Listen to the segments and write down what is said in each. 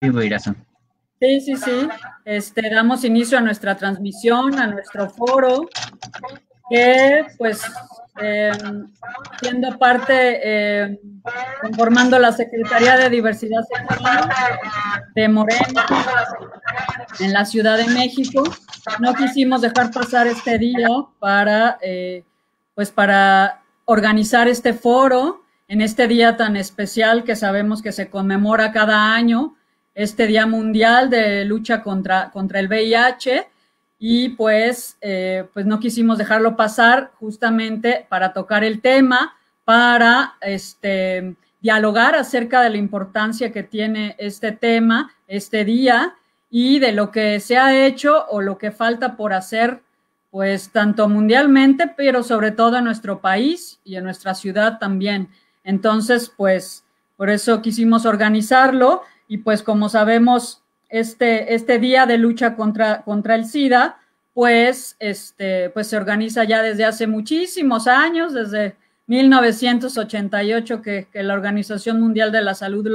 Irazo. Sí, sí, sí. Damos inicio a nuestra transmisión, a nuestro foro, que pues siendo parte, conformando la Secretaría de Diversidad Sexual de Morena en la Ciudad de México, no quisimos dejar pasar este día para, pues para organizar este foro en este día tan especial que sabemos que se conmemora cada año, este Día Mundial de Lucha contra el VIH, y pues no quisimos dejarlo pasar justamente para tocar el tema, para dialogar acerca de la importancia que tiene este tema, este día, y de lo que se ha hecho o lo que falta por hacer, pues tanto mundialmente, pero sobre todo en nuestro país y en nuestra ciudad también. Entonces, pues por eso quisimos organizarlo, y pues como sabemos, este día de lucha contra el SIDA, pues se organiza ya desde hace muchísimos años, desde 1988 que la Organización Mundial de la Salud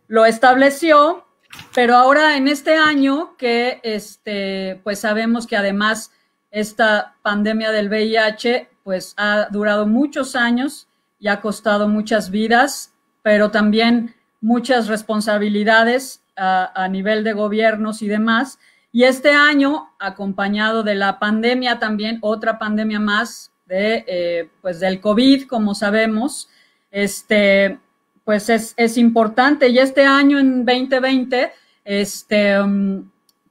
lo estableció, pero ahora en este año que pues sabemos que además esta pandemia del VIH pues ha durado muchos años y ha costado muchas vidas, pero también muchas responsabilidades a nivel de gobiernos y demás. Y este año, acompañado de la pandemia también, otra pandemia más pues del COVID, como sabemos, pues es importante. Y este año, en 2020,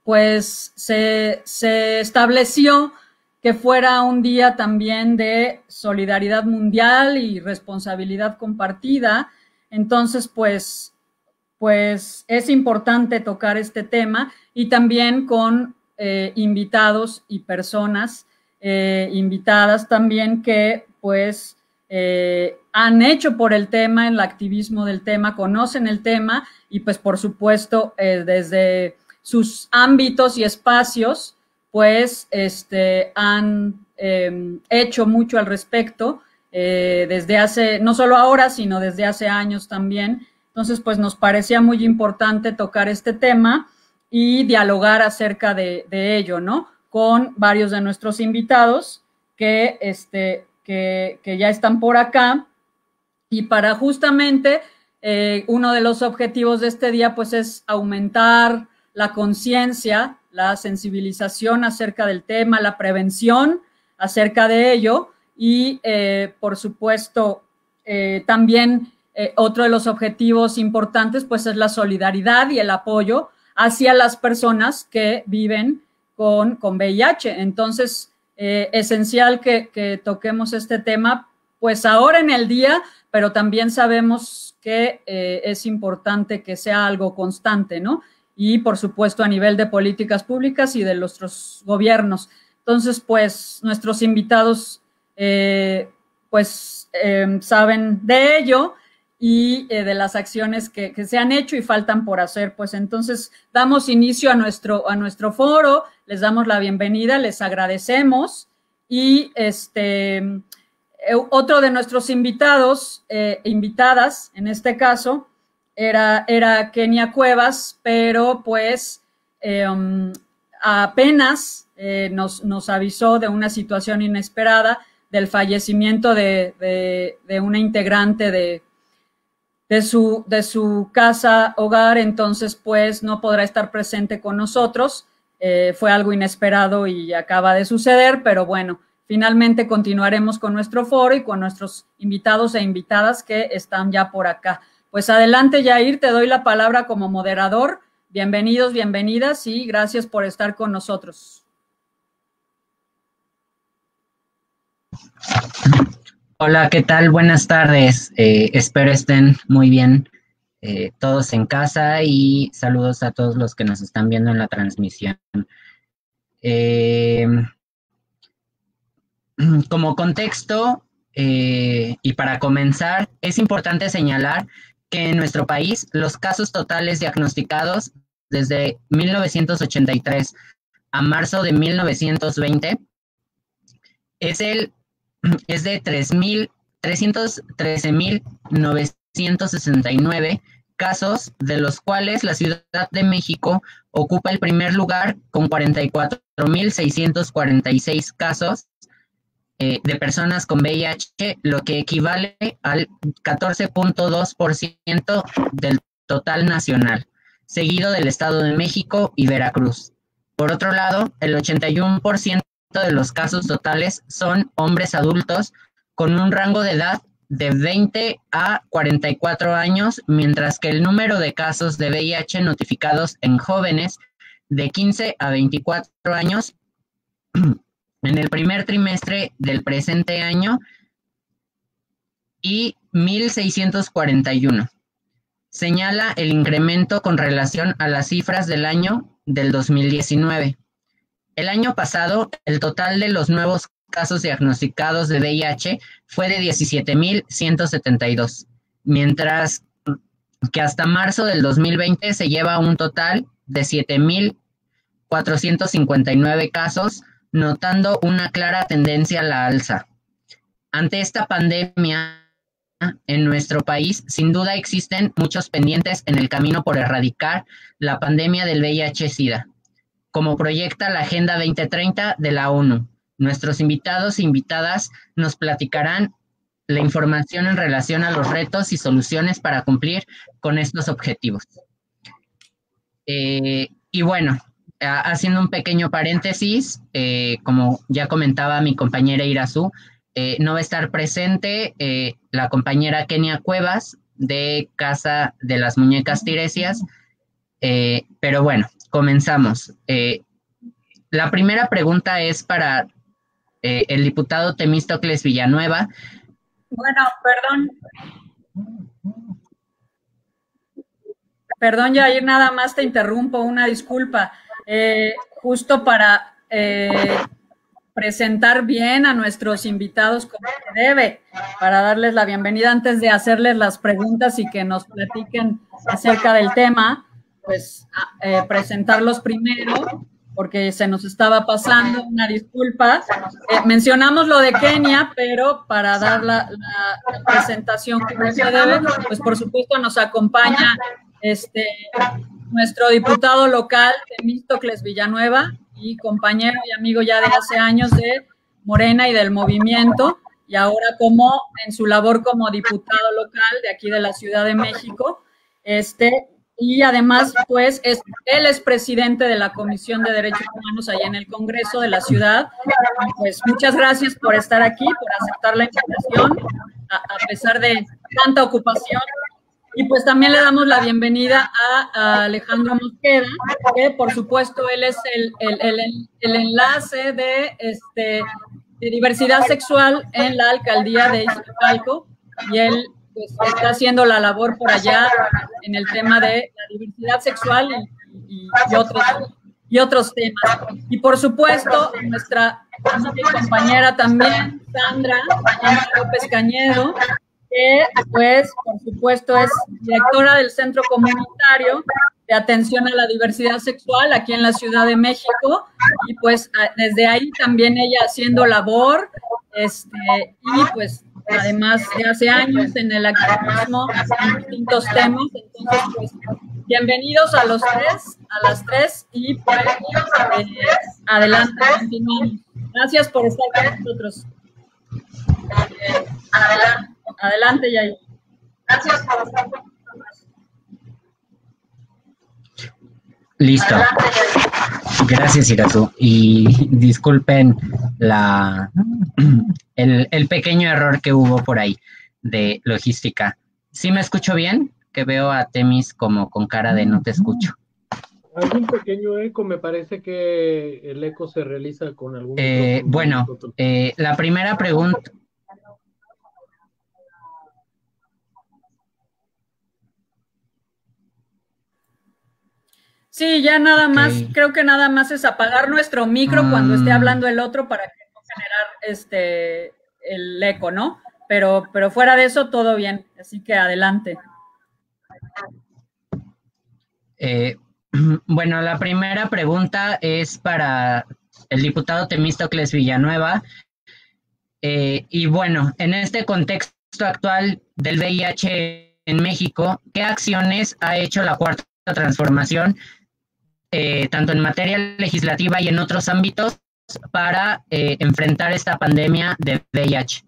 pues se estableció que fuera un día también de solidaridad mundial y responsabilidad compartida. Entonces, pues es importante tocar este tema, y también con invitados y personas invitadas también que pues han hecho por el tema, en el activismo del tema, conocen el tema, y pues por supuesto desde sus ámbitos y espacios pues han hecho mucho al respecto desde hace, no solo ahora, sino desde hace años también. Entonces, pues nos parecía muy importante tocar este tema y dialogar acerca de ello, ¿no? Con varios de nuestros invitados que ya están por acá, y para justamente uno de los objetivos de este día pues es aumentar la conciencia, la sensibilización acerca del tema, la prevención acerca de ello, y por supuesto también otro de los objetivos importantes pues es la solidaridad y el apoyo hacia las personas que viven con VIH. Entonces, esencial que toquemos este tema pues ahora en el día, pero también sabemos que es importante que sea algo constante, ¿no? Y por supuesto a nivel de políticas públicas y de nuestros gobiernos. Entonces, pues nuestros invitados saben de ello y de las acciones que se han hecho y faltan por hacer. Pues entonces damos inicio a nuestro foro, les damos la bienvenida, les agradecemos, y otro de nuestros invitados, invitadas en este caso, era Kenia Cuevas, pero pues apenas nos avisó de una situación inesperada, del fallecimiento de una integrante de su casa hogar. Entonces pues no podrá estar presente con nosotros. Fue algo inesperado y acaba de suceder, pero bueno, finalmente continuaremos con nuestro foro y con nuestros invitados e invitadas que están ya por acá. Pues adelante, Yair, te doy la palabra como moderador. Bienvenidos, bienvenidas, y gracias por estar con nosotros. Hola, ¿qué tal? Buenas tardes. Espero estén muy bien todos en casa, y saludos a todos los que nos están viendo en la transmisión. Como contexto y para comenzar, es importante señalar que en nuestro país los casos totales diagnosticados desde 1983 a marzo de 1920 es de 313.969 casos, de los cuales la Ciudad de México ocupa el primer lugar con 44.646 casos de personas con VIH, lo que equivale al 14.2% del total nacional, seguido del Estado de México y Veracruz. Por otro lado, el 81% de los casos totales son hombres adultos con un rango de edad de 20 a 44 años, mientras que el número de casos de VIH notificados en jóvenes de 15 a 24 años en el primer trimestre del presente año y 1.641. Señala el incremento con relación a las cifras del año del 2019. El año pasado, el total de los nuevos casos diagnosticados de VIH fue de 17.172, mientras que hasta marzo del 2020 se lleva un total de 7.459 casos, notando una clara tendencia a la alza. Ante esta pandemia en nuestro país, sin duda existen muchos pendientes en el camino por erradicar la pandemia del VIH-Sida, como proyecta la Agenda 2030 de la ONU. Nuestros invitados e invitadas nos platicarán la información en relación a los retos y soluciones para cumplir con estos objetivos. Y bueno, haciendo un pequeño paréntesis, como ya comentaba mi compañera Irazú, no va a estar presente la compañera Kenia Cuevas de Casa de las Muñecas Tiresias, pero bueno, comenzamos. La primera pregunta es para el diputado Temístocles Villanueva. Bueno, perdón, Yair, nada más te interrumpo, una disculpa. Justo para presentar bien a nuestros invitados como se debe, para darles la bienvenida antes de hacerles las preguntas y que nos platiquen acerca del tema, pues presentarlos primero, porque se nos estaba pasando, una disculpa. Mencionamos lo de Kenia, pero para dar la presentación como se debe, pues por supuesto nos acompaña nuestro diputado local, Temístocles Villanueva, y compañero y amigo ya de hace años de Morena y del movimiento, y ahora como en su labor como diputado local de aquí de la Ciudad de México, y además, pues, él es presidente de la Comisión de Derechos Humanos allá en el Congreso de la Ciudad. Pues muchas gracias por estar aquí, por aceptar la invitación, a pesar de tanta ocupación. Y pues también le damos la bienvenida a Alejandro Mosqueda, que por supuesto él es el enlace de diversidad sexual en la alcaldía de Iztapalco, y él pues está haciendo la labor por allá en el tema de la diversidad sexual y otros temas. Y por supuesto, nuestra compañera también, Sandra López Cañedo, que pues por supuesto es directora del Centro Comunitario de Atención a la Diversidad Sexual aquí en la Ciudad de México, y pues desde ahí también ella haciendo labor, y pues además de hace años en el activismo en distintos temas. Entonces, pues, bienvenidos a los tres, a las tres, y pues, adelante, continuamos. Gracias por estar con nosotros. Adelante, Yair. Gracias por estar con nosotros. Listo. Gracias, Irazú. Y disculpen el pequeño error que hubo por ahí de logística. ¿Sí me escucho bien? Que veo a Temis como con cara de no te escucho. Hay un pequeño eco, me parece que el eco se realiza con algún... Bueno, la primera pregunta... Sí, ya nada más, creo que nada más es apagar nuestro micro cuando esté hablando el otro para que no generar el eco, ¿no? Pero fuera de eso, todo bien, así que adelante. Bueno, la primera pregunta es para el diputado Temístocles Villanueva. Y bueno, en este contexto actual del VIH en México, ¿qué acciones ha hecho la Cuarta Transformación, tanto en materia legislativa y en otros ámbitos, para enfrentar esta pandemia de VIH?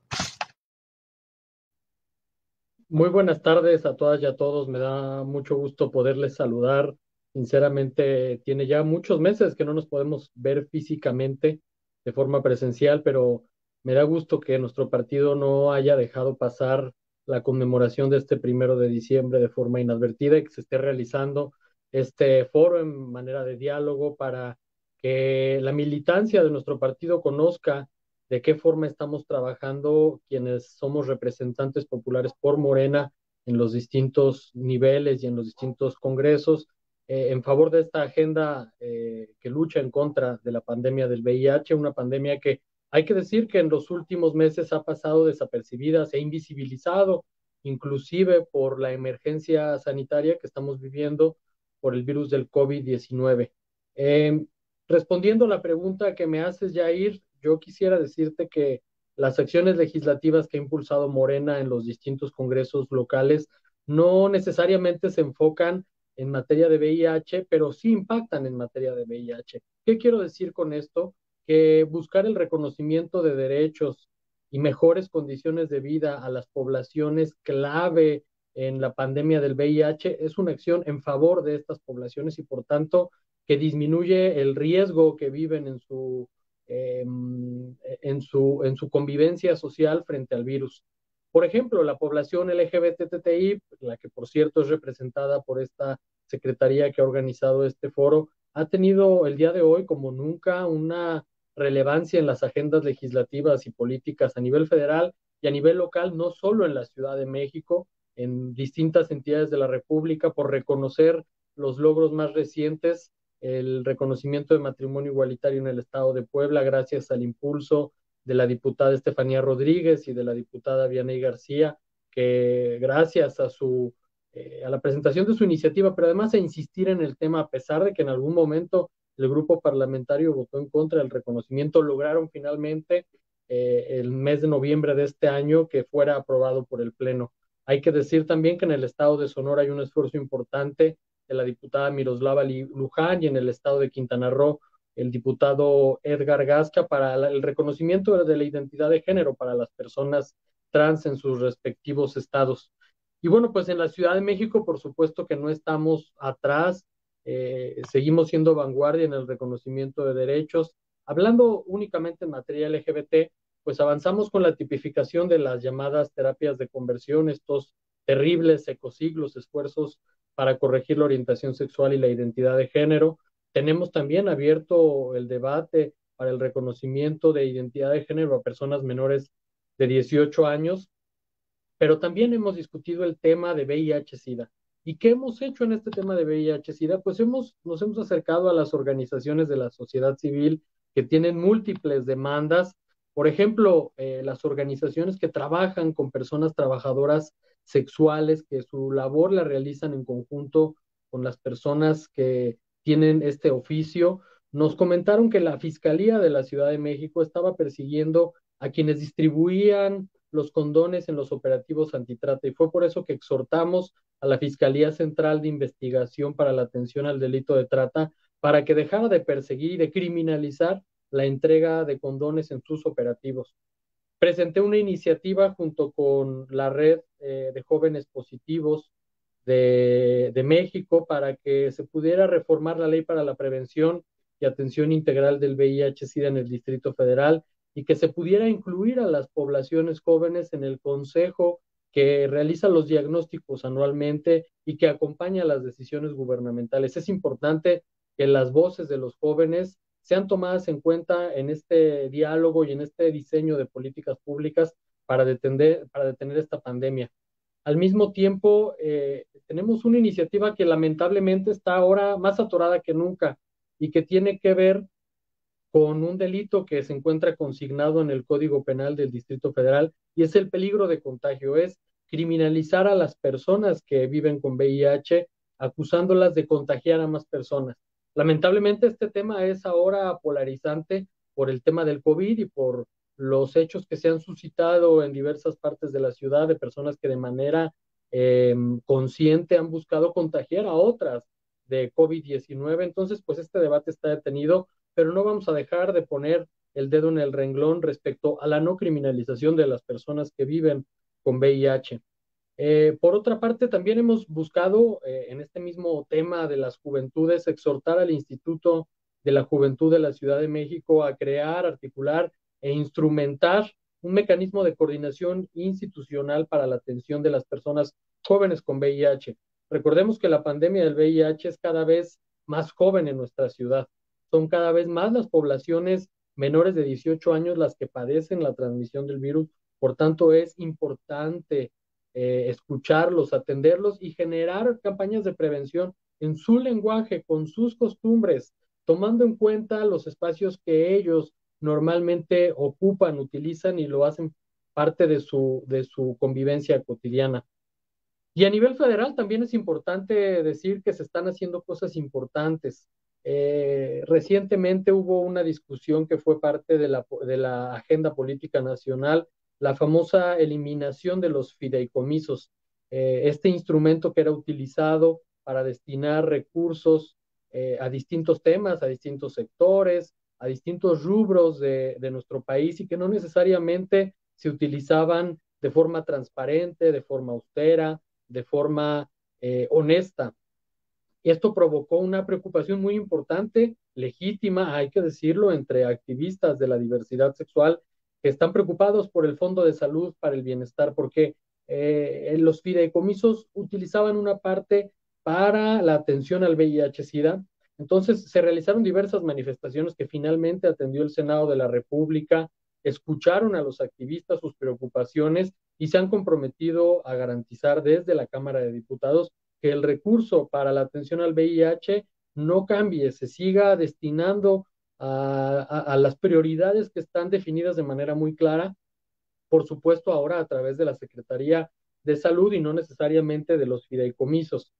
Muy buenas tardes a todas y a todos. Me da mucho gusto poderles saludar. Sinceramente, tiene ya muchos meses que no nos podemos ver físicamente de forma presencial, pero me da gusto que nuestro partido no haya dejado pasar la conmemoración de este 1 de diciembre de forma inadvertida y que se esté realizando este foro en manera de diálogo para que la militancia de nuestro partido conozca de qué forma estamos trabajando quienes somos representantes populares por Morena en los distintos niveles y en los distintos congresos, en favor de esta agenda que lucha en contra de la pandemia del VIH, una pandemia que hay que decir que en los últimos meses ha pasado desapercibida, se ha invisibilizado, inclusive por la emergencia sanitaria que estamos viviendo por el virus del COVID-19. Respondiendo a la pregunta que me haces, Jair, yo quisiera decirte que las acciones legislativas que ha impulsado Morena en los distintos congresos locales no necesariamente se enfocan en materia de VIH, pero sí impactan en materia de VIH. ¿Qué quiero decir con esto? Que buscar el reconocimiento de derechos y mejores condiciones de vida a las poblaciones clave en la pandemia del VIH es una acción en favor de estas poblaciones y por tanto que disminuye el riesgo que viven en su convivencia social frente al virus. Por ejemplo, la población LGBTTI, la que por cierto es representada por esta secretaría que ha organizado este foro, ha tenido el día de hoy como nunca una relevancia en las agendas legislativas y políticas a nivel federal y a nivel local, no solo en la Ciudad de México, en distintas entidades de la República, por reconocer los logros más recientes, el reconocimiento de matrimonio igualitario en el estado de Puebla, gracias al impulso de la diputada Estefanía Rodríguez y de la diputada Vianey García, que gracias a la presentación de su iniciativa, pero además a insistir en el tema, a pesar de que en algún momento el grupo parlamentario votó en contra del reconocimiento, lograron finalmente el mes de noviembre de este año que fuera aprobado por el Pleno. Hay que decir también que en el estado de Sonora hay un esfuerzo importante de la diputada Miroslava Luján y en el estado de Quintana Roo el diputado Edgar Gasca para el reconocimiento de la identidad de género para las personas trans en sus respectivos estados. Y bueno, pues en la Ciudad de México, por supuesto que no estamos atrás, seguimos siendo vanguardia en el reconocimiento de derechos. Hablando únicamente en materia LGBT, pues avanzamos con la tipificación de las llamadas terapias de conversión, estos terribles ecosiglos, esfuerzos para corregir la orientación sexual y la identidad de género. Tenemos también abierto el debate para el reconocimiento de identidad de género a personas menores de 18 años, pero también hemos discutido el tema de VIH-Sida. ¿Y qué hemos hecho en este tema de VIH-Sida? Pues nos hemos acercado a las organizaciones de la sociedad civil que tienen múltiples demandas. Por ejemplo, las organizaciones que trabajan con personas trabajadoras sexuales, que su labor la realizan en conjunto con las personas que tienen este oficio, nos comentaron que la Fiscalía de la Ciudad de México estaba persiguiendo a quienes distribuían los condones en los operativos antitrata y fue por eso que exhortamos a la Fiscalía Central de Investigación para la Atención al Delito de Trata para que dejara de perseguir y de criminalizar la entrega de condones en sus operativos. Presenté una iniciativa junto con la red de jóvenes positivos de México para que se pudiera reformar la ley para la prevención y atención integral del VIH-Sida en el Distrito Federal y que se pudiera incluir a las poblaciones jóvenes en el consejo que realiza los diagnósticos anualmente y que acompaña las decisiones gubernamentales. Es importante que las voces de los jóvenes sean tomadas en cuenta en este diálogo y en este diseño de políticas públicas para detener esta pandemia. Al mismo tiempo, tenemos una iniciativa que lamentablemente está ahora más atorada que nunca y que tiene que ver con un delito que se encuentra consignado en el Código Penal del Distrito Federal y es el peligro de contagio, es criminalizar a las personas que viven con VIH, acusándolas de contagiar a más personas. Lamentablemente este tema es ahora polarizante por el tema del COVID y por los hechos que se han suscitado en diversas partes de la ciudad de personas que de manera consciente han buscado contagiar a otras de COVID-19. Entonces, pues este debate está detenido, pero no vamos a dejar de poner el dedo en el renglón respecto a la no criminalización de las personas que viven con VIH. Por otra parte, también hemos buscado en este mismo tema de las juventudes exhortar al Instituto de la Juventud de la Ciudad de México a crear, articular e instrumentar un mecanismo de coordinación institucional para la atención de las personas jóvenes con VIH. Recordemos que la pandemia del VIH es cada vez más joven en nuestra ciudad. Son cada vez más las poblaciones menores de 18 años las que padecen la transmisión del virus. Por tanto, es importante escucharlos, atenderlos y generar campañas de prevención en su lenguaje, con sus costumbres, tomando en cuenta los espacios que ellos normalmente ocupan, utilizan y lo hacen parte de su convivencia cotidiana. Y a nivel federal también es importante decir que se están haciendo cosas importantes. Recientemente hubo una discusión que fue parte de la agenda política nacional, la famosa eliminación de los fideicomisos, este instrumento que era utilizado para destinar recursos a distintos temas, a distintos sectores, a distintos rubros de nuestro país y que no necesariamente se utilizaban de forma transparente, de forma austera, de forma honesta. Y esto provocó una preocupación muy importante, legítima, hay que decirlo, entre activistas de la diversidad sexual que están preocupados por el Fondo de Salud para el Bienestar, porque los fideicomisos utilizaban una parte para la atención al VIH-Sida. Entonces se realizaron diversas manifestaciones que finalmente atendió el Senado de la República, escucharon a los activistas sus preocupaciones y se han comprometido a garantizar desde la Cámara de Diputados que el recurso para la atención al VIH no cambie, se siga destinando a las prioridades que están definidas de manera muy clara, por supuesto ahora a través de la Secretaría de Salud y no necesariamente de los fideicomisos.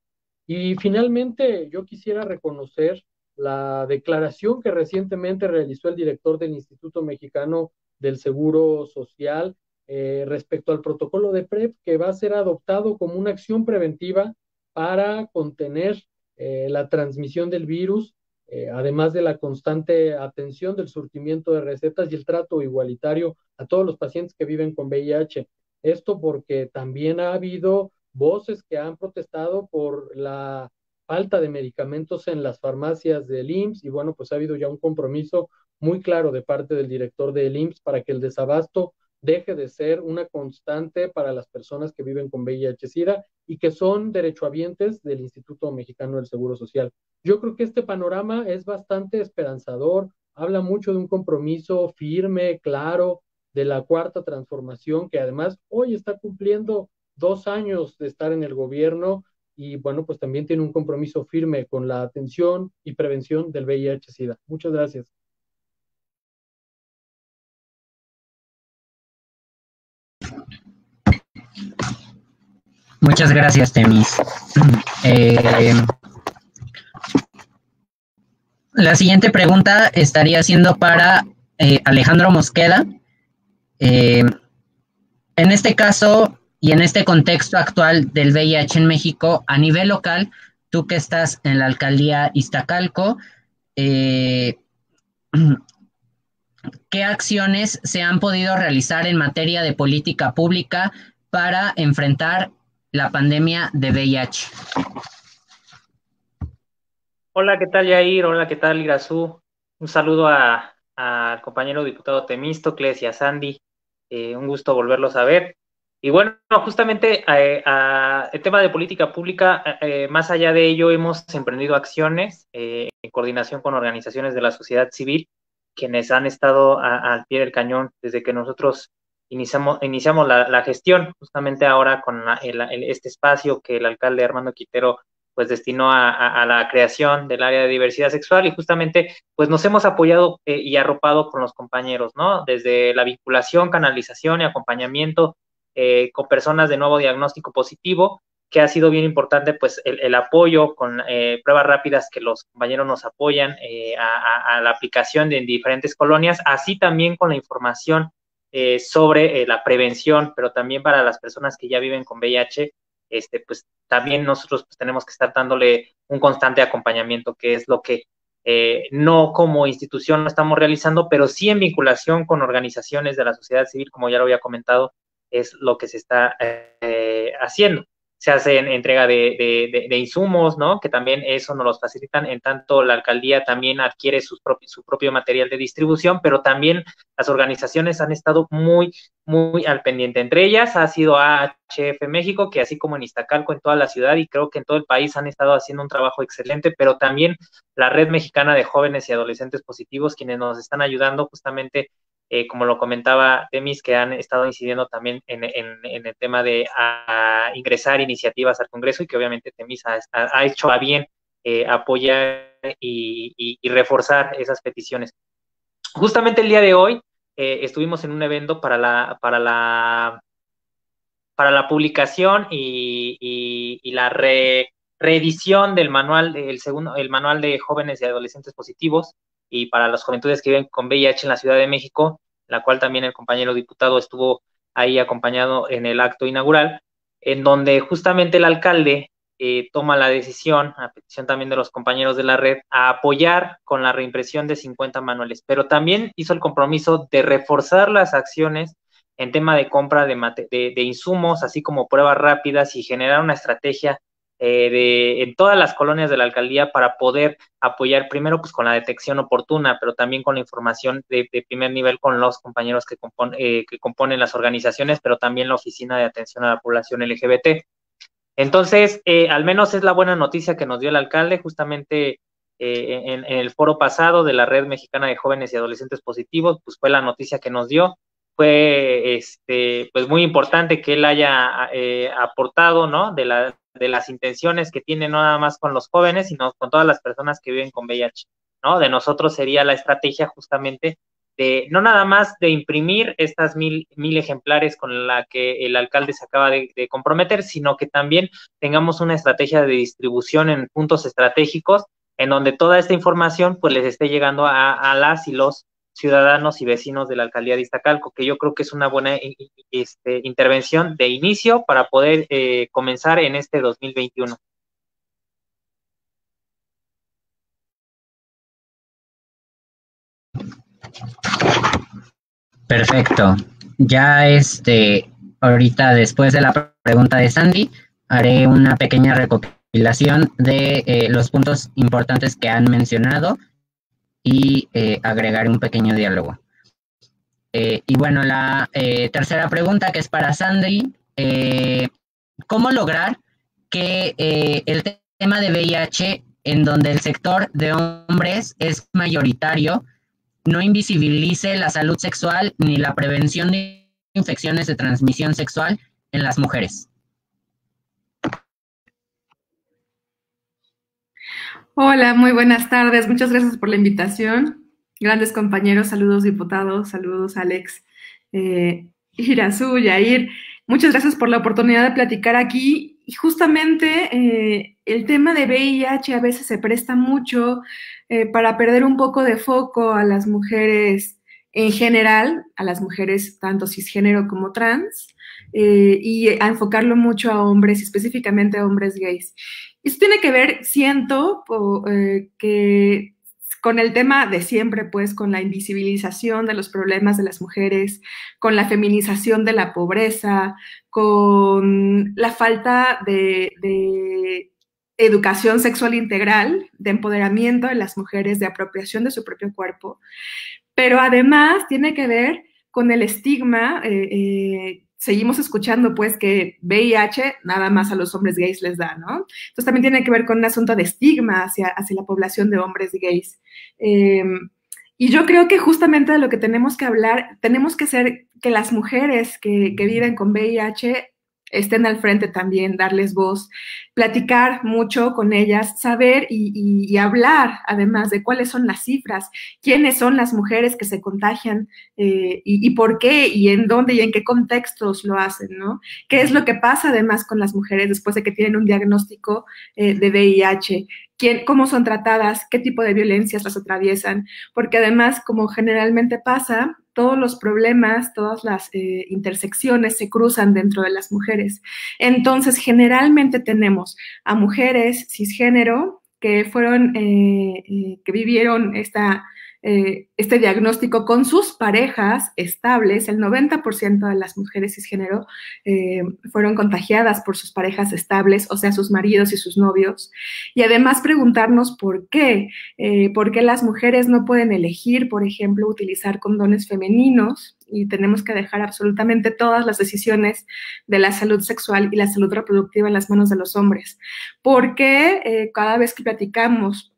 Y finalmente yo quisiera reconocer la declaración que recientemente realizó el director del Instituto Mexicano del Seguro Social respecto al protocolo de PrEP que va a ser adoptado como una acción preventiva para contener la transmisión del virus, además de la constante atención del surtimiento de recetas y el trato igualitario a todos los pacientes que viven con VIH. Esto porque también ha habido voces que han protestado por la falta de medicamentos en las farmacias del IMSS y bueno, pues ha habido ya un compromiso muy claro de parte del director del IMSS para que el desabasto deje de ser una constante para las personas que viven con VIH-Sida y que son derechohabientes del Instituto Mexicano del Seguro Social. Yo creo que este panorama es bastante esperanzador, habla mucho de un compromiso firme, claro, de la Cuarta Transformación, que además hoy está cumpliendo 2 años de estar en el gobierno y bueno, pues también tiene un compromiso firme con la atención y prevención del VIH-Sida. Muchas gracias. Muchas gracias, Temis. La siguiente pregunta estaría siendo para Alejandro Mosqueda. En este caso y en este contexto actual del VIH en México, a nivel local, tú que estás en la alcaldía Iztacalco, ¿qué acciones se han podido realizar en materia de política pública para enfrentar la pandemia de VIH? Hola, ¿qué tal, Yair? Hola, ¿qué tal, Irazú? Un saludo al compañero diputado Temístocles y a Sandy. Un gusto volverlos a ver. Y bueno, justamente el tema de política pública, más allá de ello, hemos emprendido acciones en coordinación con organizaciones de la sociedad civil, quienes han estado al pie del cañón desde que nosotros iniciamos la gestión, justamente ahora con este espacio que el alcalde Armando Quintero pues destinó a la creación del área de diversidad sexual y justamente pues nos hemos apoyado y arropado con los compañeros, ¿no? Desde la vinculación, canalización y acompañamiento con personas de nuevo diagnóstico positivo, que ha sido bien importante pues el apoyo con pruebas rápidas que los compañeros nos apoyan a la aplicación en diferentes colonias, así también con la información sobre la prevención, pero también para las personas que ya viven con VIH, pues también nosotros pues, tenemos que estar dándole un constante acompañamiento, que es lo que no como institución no estamos realizando, pero sí en vinculación con organizaciones de la sociedad civil, como ya lo había comentado, es lo que se está haciendo. Se hace entrega de insumos, ¿no? Que también eso nos los facilitan, en tanto la alcaldía también adquiere su propio material de distribución, pero también las organizaciones han estado muy al pendiente. Entre ellas ha sido AHF México, que así como en Iztacalco, en toda la ciudad, y creo que en todo el país han estado haciendo un trabajo excelente, pero también la Red Mexicana de Jóvenes y Adolescentes Positivos, quienes nos están ayudando justamente, como lo comentaba Temis, que han estado incidiendo también en el tema de ingresar iniciativas al Congreso, y que obviamente Temis ha hecho a bien apoyar y reforzar esas peticiones. Justamente el día de hoy estuvimos en un evento para la publicación y la reedición del manual, el manual de jóvenes y adolescentes positivos, y para las juventudes que viven con VIH en la Ciudad de México, la cual también el compañero diputado estuvo ahí acompañado en el acto inaugural, en donde justamente el alcalde toma la decisión, a petición también de los compañeros de la red, a apoyar con la reimpresión de 50 manuales, pero también hizo el compromiso de reforzar las acciones en tema de compra de insumos, así como pruebas rápidas, y generar una estrategia en todas las colonias de la alcaldía para poder apoyar primero pues con la detección oportuna, pero también con la información de primer nivel con los compañeros que componen las organizaciones, pero también la Oficina de Atención a la Población LGBT. Entonces, al menos es la buena noticia que nos dio el alcalde justamente en el foro pasado de la Red Mexicana de Jóvenes y Adolescentes Positivos, pues fue la noticia que nos dio. Fue pues muy importante que él haya aportado, ¿no? De las intenciones que tiene, no nada más con los jóvenes, sino con todas las personas que viven con VIH, ¿no? De nosotros sería la estrategia justamente de no nada más de imprimir estas 1000 ejemplares con la que el alcalde se acaba de comprometer, sino que también tengamos una estrategia de distribución en puntos estratégicos en donde toda esta información pues les esté llegando a las y los ciudadanos y vecinos de la alcaldía de Iztacalco, que yo creo que es una buena intervención de inicio para poder comenzar en este 2021. Perfecto. Ya ahorita después de la pregunta de Sandy, haré una pequeña recopilación de los puntos importantes que han mencionado y agregaré un pequeño diálogo. Y bueno, la tercera pregunta, que es para Sandy, ¿cómo lograr que el tema de VIH, en donde el sector de hombres es mayoritario, no invisibilice la salud sexual ni la prevención de infecciones de transmisión sexual en las mujeres? Hola, muy buenas tardes. Muchas gracias por la invitación. Grandes compañeros, saludos diputados, saludos Alex, Irazú, Yair. Muchas gracias por la oportunidad de platicar aquí. Y justamente el tema de VIH a veces se presta mucho para perder un poco de foco a las mujeres en general, a las mujeres tanto cisgénero como trans, y a enfocarlo mucho a hombres, específicamente a hombres gays. Eso tiene que ver, siento, que con el tema de siempre, pues, con la invisibilización de los problemas de las mujeres, con la feminización de la pobreza, con la falta de educación sexual integral, de empoderamiento de las mujeres, de apropiación de su propio cuerpo. Pero además tiene que ver con el estigma. Seguimos escuchando, pues, que VIH nada más a los hombres gays les da, ¿no? Entonces también tiene que ver con un asunto de estigma hacia la población de hombres gays. Y yo creo que justamente de lo que tenemos que hablar, tenemos que hacer que las mujeres que viven con VIH estén al frente también, darles voz, platicar mucho con ellas, saber y hablar además de cuáles son las cifras, quiénes son las mujeres que se contagian y por qué y en dónde y en qué contextos lo hacen, ¿no? ¿Qué es lo que pasa además con las mujeres después de que tienen un diagnóstico de VIH? ¿Cómo son tratadas? ¿Qué tipo de violencias las atraviesan? Porque además, como generalmente pasa, todos los problemas, todas las intersecciones se cruzan dentro de las mujeres. Entonces, generalmente tenemos a mujeres cisgénero que fueron, que vivieron este diagnóstico con sus parejas estables. El 90% de las mujeres cisgénero fueron contagiadas por sus parejas estables, o sea, sus maridos y sus novios. Y además preguntarnos por qué las mujeres no pueden elegir, por ejemplo, utilizar condones femeninos, y tenemos que dejar absolutamente todas las decisiones de la salud sexual y la salud reproductiva en las manos de los hombres. Porque cada vez que platicamos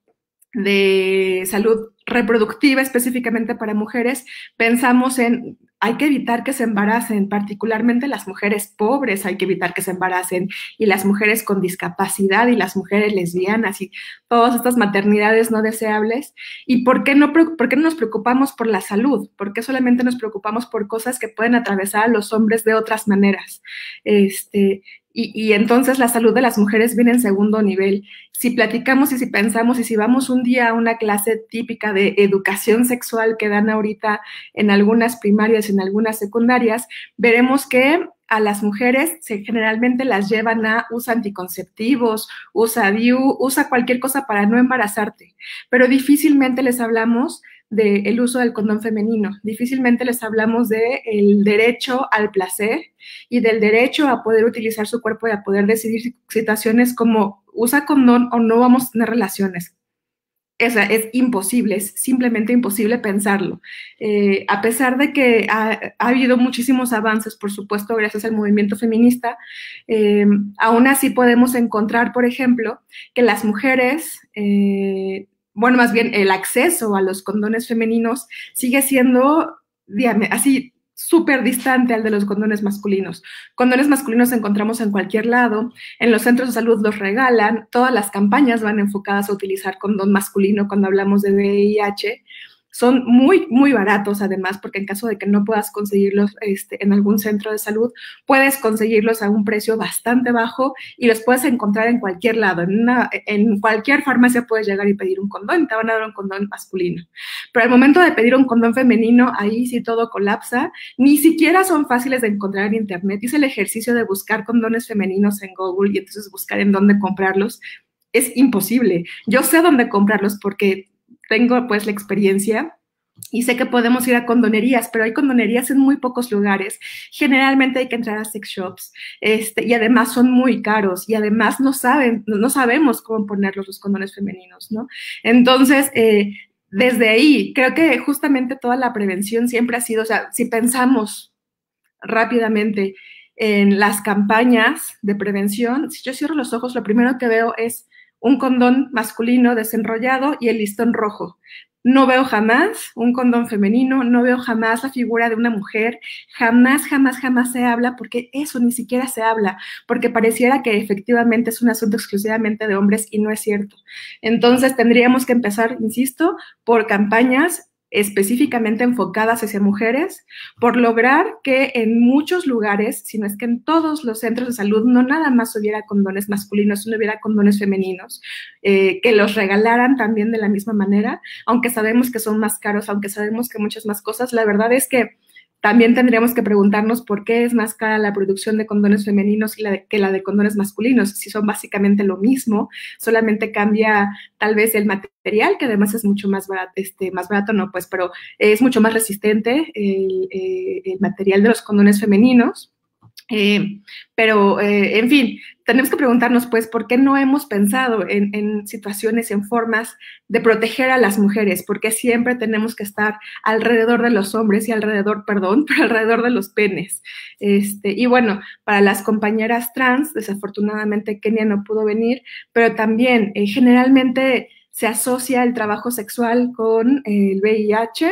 de salud reproductiva específicamente para mujeres, pensamos en hay que evitar que se embaracen, particularmente las mujeres pobres hay que evitar que se embaracen, y las mujeres con discapacidad y las mujeres lesbianas y todas estas maternidades no deseables. ¿Y por qué no nos preocupamos por la salud? ¿Por qué solamente nos preocupamos por cosas que pueden atravesar a los hombres de otras maneras? Y entonces la salud de las mujeres viene en segundo nivel. Si platicamos y si pensamos y si vamos un día a una clase típica de educación sexual que dan ahorita en algunas primarias y en algunas secundarias, veremos que a las mujeres generalmente las llevan a usa anticonceptivos, usa DIU, usa cualquier cosa para no embarazarte, pero difícilmente les hablamos del uso del condón femenino, difícilmente les hablamos del derecho al placer y del derecho a poder utilizar su cuerpo y a poder decidir situaciones como usa condón o no vamos a tener relaciones. Es imposible, es simplemente imposible pensarlo. A pesar de que ha habido muchísimos avances, por supuesto, gracias al movimiento feminista, aún así podemos encontrar, por ejemplo, que las mujeres, bueno, más bien el acceso a los condones femeninos sigue siendo así súper distante al de los condones masculinos. Condones masculinos encontramos en cualquier lado, en los centros de salud los regalan, todas las campañas van enfocadas a utilizar condón masculino cuando hablamos de VIH. Son muy, muy baratos además, porque en caso de que no puedas conseguirlos en algún centro de salud, puedes conseguirlos a un precio bastante bajo y los puedes encontrar en cualquier lado. En cualquier farmacia puedes llegar y pedir un condón, te van a dar un condón masculino. Pero al momento de pedir un condón femenino, ahí sí todo colapsa. Ni siquiera son fáciles de encontrar en internet. Hice el ejercicio de buscar condones femeninos en Google y entonces buscar en dónde comprarlos. Es imposible. Yo sé dónde comprarlos porque tengo pues la experiencia y sé que podemos ir a condonerías, pero hay condonerías en muy pocos lugares. Generalmente hay que entrar a sex shops y además son muy caros y además no sabemos cómo ponerlos los condones femeninos, ¿no? Entonces, desde ahí, creo que justamente toda la prevención siempre ha sido, o sea, si pensamos rápidamente en las campañas de prevención, si yo cierro los ojos, lo primero que veo es un condón masculino desenrollado y el listón rojo. No veo jamás un condón femenino, no veo jamás la figura de una mujer, jamás se habla, porque eso ni siquiera se habla, porque pareciera que efectivamente es un asunto exclusivamente de hombres y no es cierto. Entonces tendríamos que empezar, insisto, por campañas específicamente enfocadas hacia mujeres, por lograr que en muchos lugares, si no es que en todos los centros de salud, no nada más hubiera condones masculinos, no hubiera condones femeninos, que los regalaran también de la misma manera, aunque sabemos que son más caros, aunque sabemos que muchas más cosas, la verdad es que también tendríamos que preguntarnos por qué es más cara la producción de condones femeninos que la de condones masculinos, si son básicamente lo mismo, solamente cambia tal vez el material, que además es mucho más barato, no, pues, pero es mucho más resistente el material de los condones femeninos. Pero, en fin, tenemos que preguntarnos, pues, ¿por qué no hemos pensado en situaciones, en formas de proteger a las mujeres? ¿Por qué siempre tenemos que estar alrededor de los hombres y alrededor de los penes? Y bueno, para las compañeras trans, desafortunadamente Kenia no pudo venir, pero también generalmente se asocia el trabajo sexual con el VIH.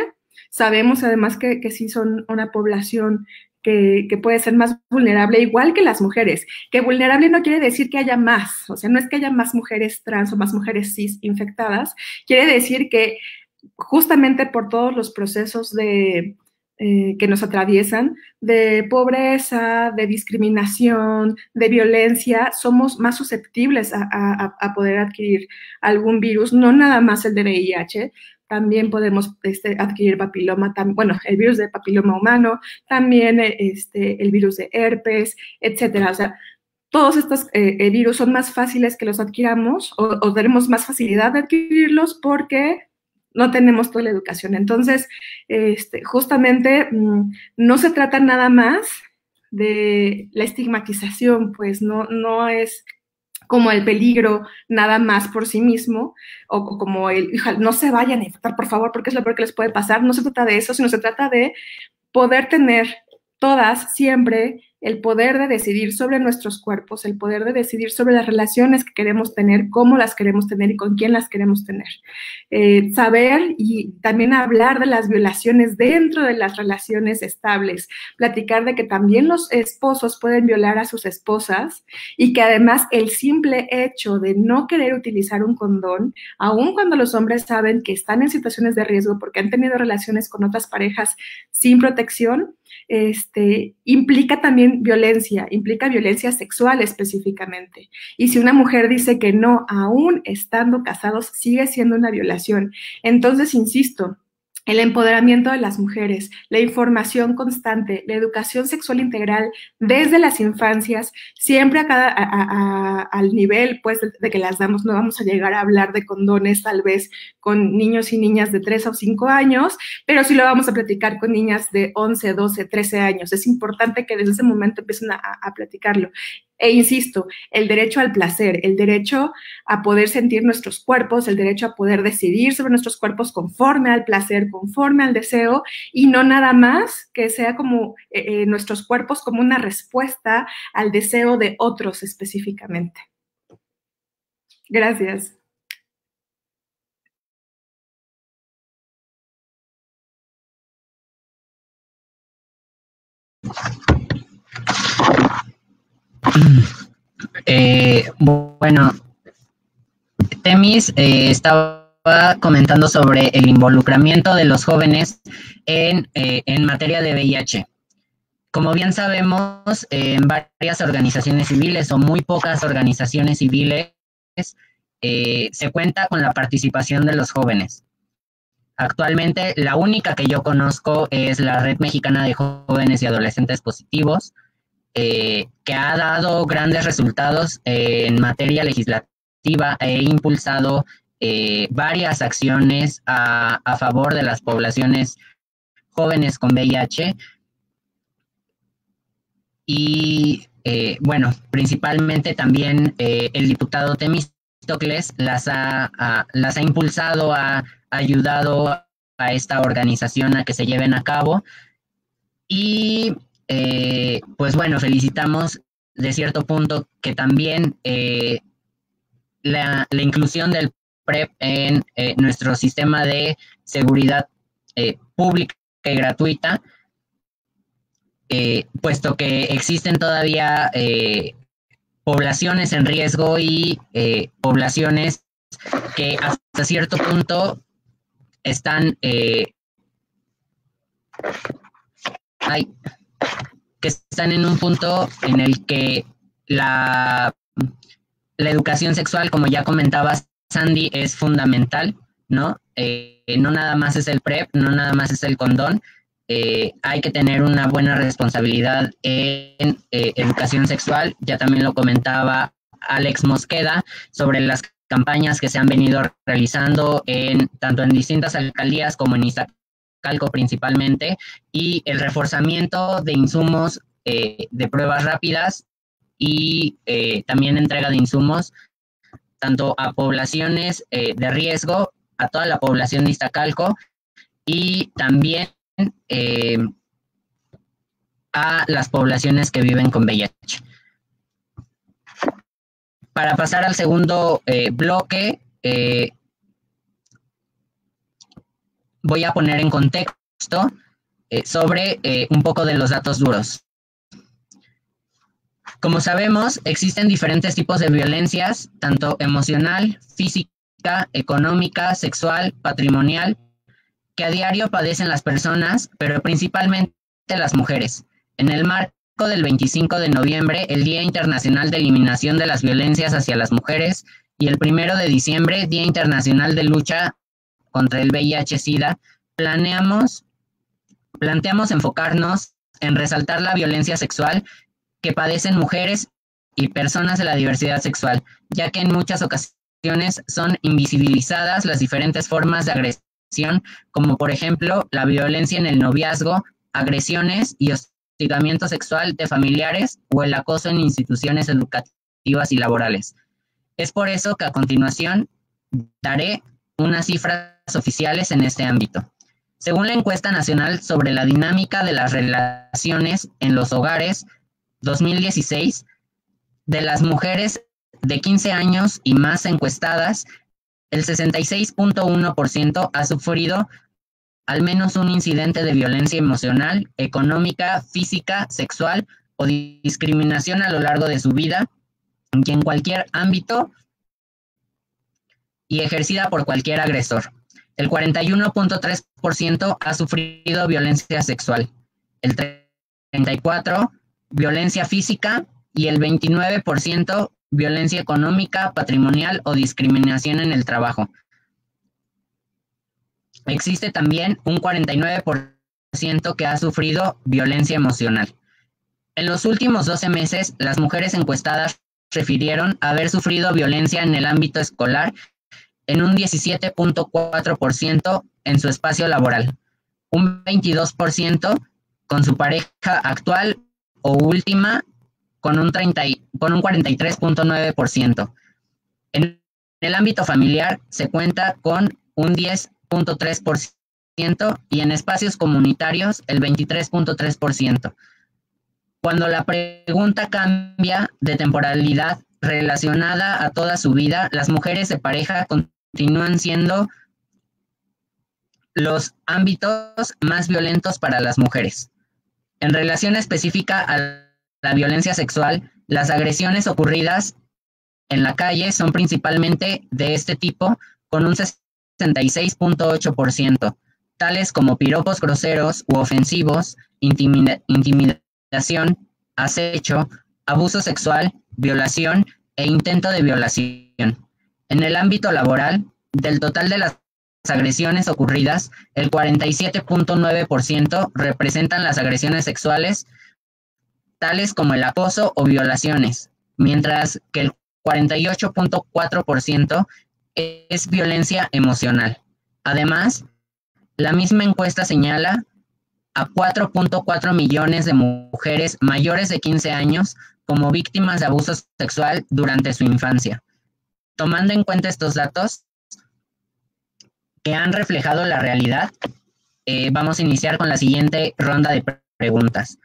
Sabemos además que sí son una población que puede ser más vulnerable, igual que las mujeres. Que vulnerable no quiere decir que haya más, o sea, no es que haya más mujeres trans o más mujeres cis infectadas, quiere decir que justamente por todos los procesos que nos atraviesan, de pobreza, de discriminación, de violencia, somos más susceptibles a poder adquirir algún virus, no nada más el de VIH, también podemos adquirir papiloma, bueno, el virus de papiloma humano, también el virus de herpes, etcétera. O sea, todos estos virus son más fáciles que los adquiramos o tenemos más facilidad de adquirirlos porque no tenemos toda la educación. Entonces, justamente no se trata nada más de la estigmatización, pues no es como el peligro nada más por sí mismo, o como no se vayan a infectar, por favor, porque es lo peor que les puede pasar. No se trata de eso, sino se trata de poder tener todas siempre el poder de decidir sobre nuestros cuerpos, el poder de decidir sobre las relaciones que queremos tener, cómo las queremos tener y con quién las queremos tener. Saber y también hablar de las violaciones dentro de las relaciones estables, platicar de que también los esposos pueden violar a sus esposas y que además el simple hecho de no querer utilizar un condón, aun cuando los hombres saben que están en situaciones de riesgo porque han tenido relaciones con otras parejas sin protección, implica también violencia, implica violencia sexual específicamente. Y si una mujer dice que no, aún estando casados, sigue siendo una violación. Entonces, insisto, el empoderamiento de las mujeres, la información constante, la educación sexual integral desde las infancias, siempre al nivel pues de que las damos. No vamos a llegar a hablar de condones tal vez con niños y niñas de 3 o 5 años, pero sí lo vamos a platicar con niñas de 11, 12, 13 años. Es importante que desde ese momento empiecen a platicarlo. E insisto, el derecho al placer, el derecho a poder sentir nuestros cuerpos, el derecho a poder decidir sobre nuestros cuerpos conforme al placer, conforme al deseo, y no nada más que sea como nuestros cuerpos como una respuesta al deseo de otros específicamente. Gracias. Bueno, Temis estaba comentando sobre el involucramiento de los jóvenes en materia de VIH. Como bien sabemos, en varias organizaciones civiles o muy pocas organizaciones civiles se cuenta con la participación de los jóvenes. Actualmente, la única que yo conozco es la Red Mexicana de Jóvenes y Adolescentes Positivos, que ha dado grandes resultados en materia legislativa e impulsado varias acciones a favor de las poblaciones jóvenes con VIH. Y bueno, principalmente también el diputado Temístocles las ha impulsado, ha ayudado a esta organización a que se lleven a cabo. Y pues bueno, felicitamos de cierto punto que también la inclusión del PrEP en nuestro sistema de seguridad pública y gratuita, puesto que existen todavía poblaciones en riesgo y poblaciones que hasta cierto punto están en un punto en el que la educación sexual, como ya comentaba Sandy, es fundamental, ¿no? No nada más es el PrEP, no nada más es el condón. Hay que tener una buena responsabilidad en educación sexual. Ya también lo comentaba Alex Mosqueda sobre las campañas que se han venido realizando tanto en distintas alcaldías como en Iztacalco principalmente, y el reforzamiento de insumos de pruebas rápidas y también entrega de insumos tanto a poblaciones de riesgo, a toda la población de Iztacalco, y también a las poblaciones que viven con VIH. Para pasar al segundo bloque, voy a poner en contexto sobre un poco de los datos duros. Como sabemos, existen diferentes tipos de violencias, tanto emocional, física, económica, sexual, patrimonial, que a diario padecen las personas, pero principalmente las mujeres. En el marco del 25 de noviembre, el Día Internacional de Eliminación de las Violencias hacia las Mujeres, y el 1 de diciembre, Día Internacional de Lucha contra el VIH-Sida, planteamos enfocarnos en resaltar la violencia sexual que padecen mujeres y personas de la diversidad sexual, ya que en muchas ocasiones son invisibilizadas las diferentes formas de agresión, como por ejemplo la violencia en el noviazgo, agresiones y hostigamiento sexual de familiares o el acoso en instituciones educativas y laborales. Es por eso que a continuación daré unas cifras oficiales en este ámbito. Según la encuesta nacional sobre la dinámica de las relaciones en los hogares 2016, de las mujeres de 15 años y más encuestadas, el 66.1% ha sufrido al menos un incidente de violencia emocional, económica, física, sexual o discriminación a lo largo de su vida y en cualquier ámbito y ejercida por cualquier agresor. El 41.3% ha sufrido violencia sexual, el 34% violencia física y el 29% violencia económica, patrimonial o discriminación en el trabajo. Existe también un 49% que ha sufrido violencia emocional. En los últimos 12 meses, las mujeres encuestadas refirieron haber sufrido violencia en el ámbito escolar en un 17.4% en su espacio laboral, un 22% con su pareja actual o última con un 43.9%. En el ámbito familiar se cuenta con un 10.3% y en espacios comunitarios el 23.3%. Cuando la pregunta cambia de temporalidad relacionada a toda su vida, las mujeres de pareja continúan siendo los ámbitos más violentos para las mujeres. En relación específica a la violencia sexual, las agresiones ocurridas en la calle son principalmente de este tipo, con un 66.8%, tales como piropos groseros u ofensivos, intimidación, acecho, abuso sexual, violación e intento de violación. En el ámbito laboral, del total de las agresiones ocurridas, el 47.9% representan las agresiones sexuales, tales como el acoso o violaciones, mientras que el 48.4% es violencia emocional. Además, la misma encuesta señala a 4.4 millones de mujeres mayores de 15 años como víctimas de abuso sexual durante su infancia. Tomando en cuenta estos datos que han reflejado la realidad, vamos a iniciar con la siguiente ronda de preguntas.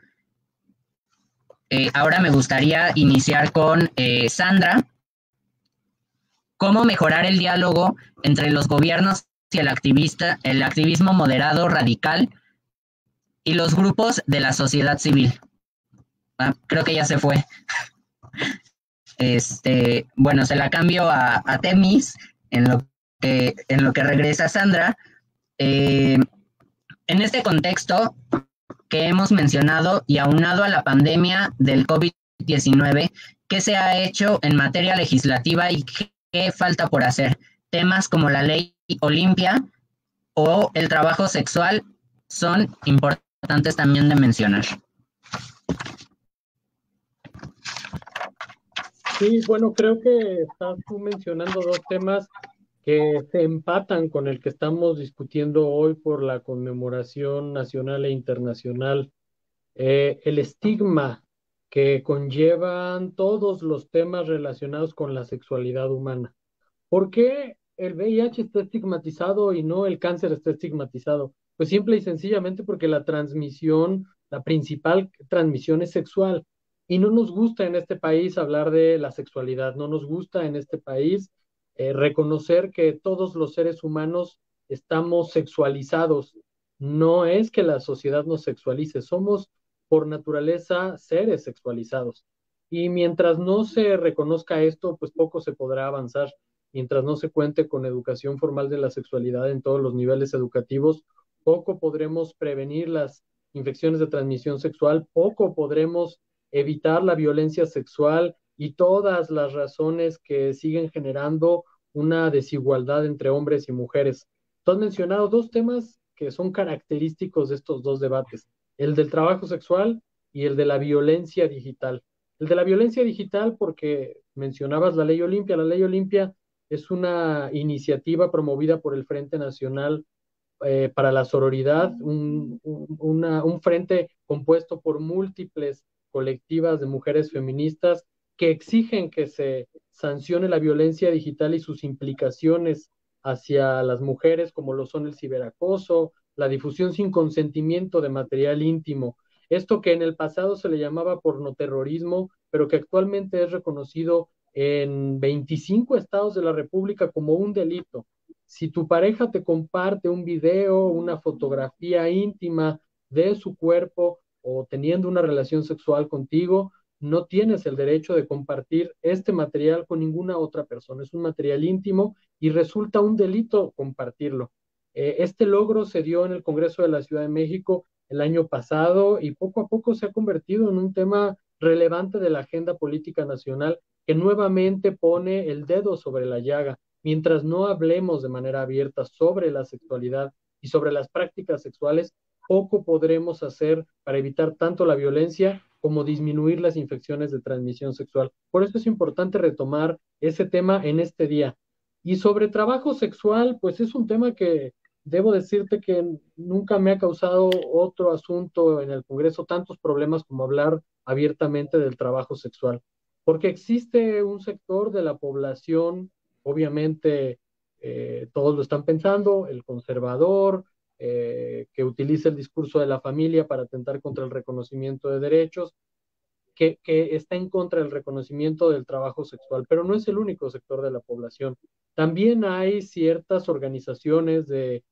Ahora me gustaría iniciar con Sandra. ¿Cómo mejorar el diálogo entre los gobiernos y el activismo moderado radical y los grupos de la sociedad civil? Creo que ya se fue. Bueno, se la cambio a Temis en lo que regresa Sandra. En este contexto que hemos mencionado y aunado a la pandemia del COVID-19, ¿qué se ha hecho en materia legislativa y qué falta por hacer? Temas como la ley Olimpia o el trabajo sexual son importantes también de mencionar. Sí, bueno, creo que estás tú mencionando dos temas que se empatan con el que estamos discutiendo hoy por la conmemoración nacional e internacional. El estigma que conllevan todos los temas relacionados con la sexualidad humana. ¿Por qué el VIH está estigmatizado y no el cáncer está estigmatizado? Pues simple y sencillamente porque la principal transmisión es sexual. Y no nos gusta en este país hablar de la sexualidad, no nos gusta en este país reconocer que todos los seres humanos estamos sexualizados. No es que la sociedad nos sexualice, somos por naturaleza seres sexualizados. Y mientras no se reconozca esto, pues poco se podrá avanzar. Mientras no se cuente con educación formal de la sexualidad en todos los niveles educativos, poco podremos prevenir las infecciones de transmisión sexual, poco podremos evitar la violencia sexual y todas las razones que siguen generando una desigualdad entre hombres y mujeres. Tú has mencionado dos temas que son característicos de estos dos debates, el del trabajo sexual y el de la violencia digital. El de la violencia digital porque mencionabas la Ley Olimpia. La Ley Olimpia es una iniciativa promovida por el Frente Nacional para la Sororidad, un frente compuesto por múltiples colectivas de mujeres feministas que exigen que se sancione la violencia digital y sus implicaciones hacia las mujeres, como lo son el ciberacoso, la difusión sin consentimiento de material íntimo. Esto que en el pasado se le llamaba pornoterrorismo, pero que actualmente es reconocido en 25 estados de la República como un delito. Si tu pareja te comparte un video, una fotografía íntima de su cuerpo o teniendo una relación sexual contigo, no tienes el derecho de compartir este material con ninguna otra persona. Es un material íntimo y resulta un delito compartirlo. Este logro se dio en el Congreso de la Ciudad de México el año pasado y poco a poco se ha convertido en un tema relevante de la agenda política nacional que nuevamente pone el dedo sobre la llaga. Mientras no hablemos de manera abierta sobre la sexualidad y sobre las prácticas sexuales, poco podremos hacer para evitar tanto la violencia como disminuir las infecciones de transmisión sexual. Por eso es importante retomar ese tema en este día. Y sobre trabajo sexual, pues es un tema que debo decirte que nunca me ha causado otro asunto en el Congreso tantos problemas como hablar abiertamente del trabajo sexual, porque existe un sector de la población, obviamente todos lo están pensando, el conservador, que utiliza el discurso de la familia para atentar contra el reconocimiento de derechos, que está en contra del reconocimiento del trabajo sexual, pero no es el único sector de la población. También hay ciertas organizaciones de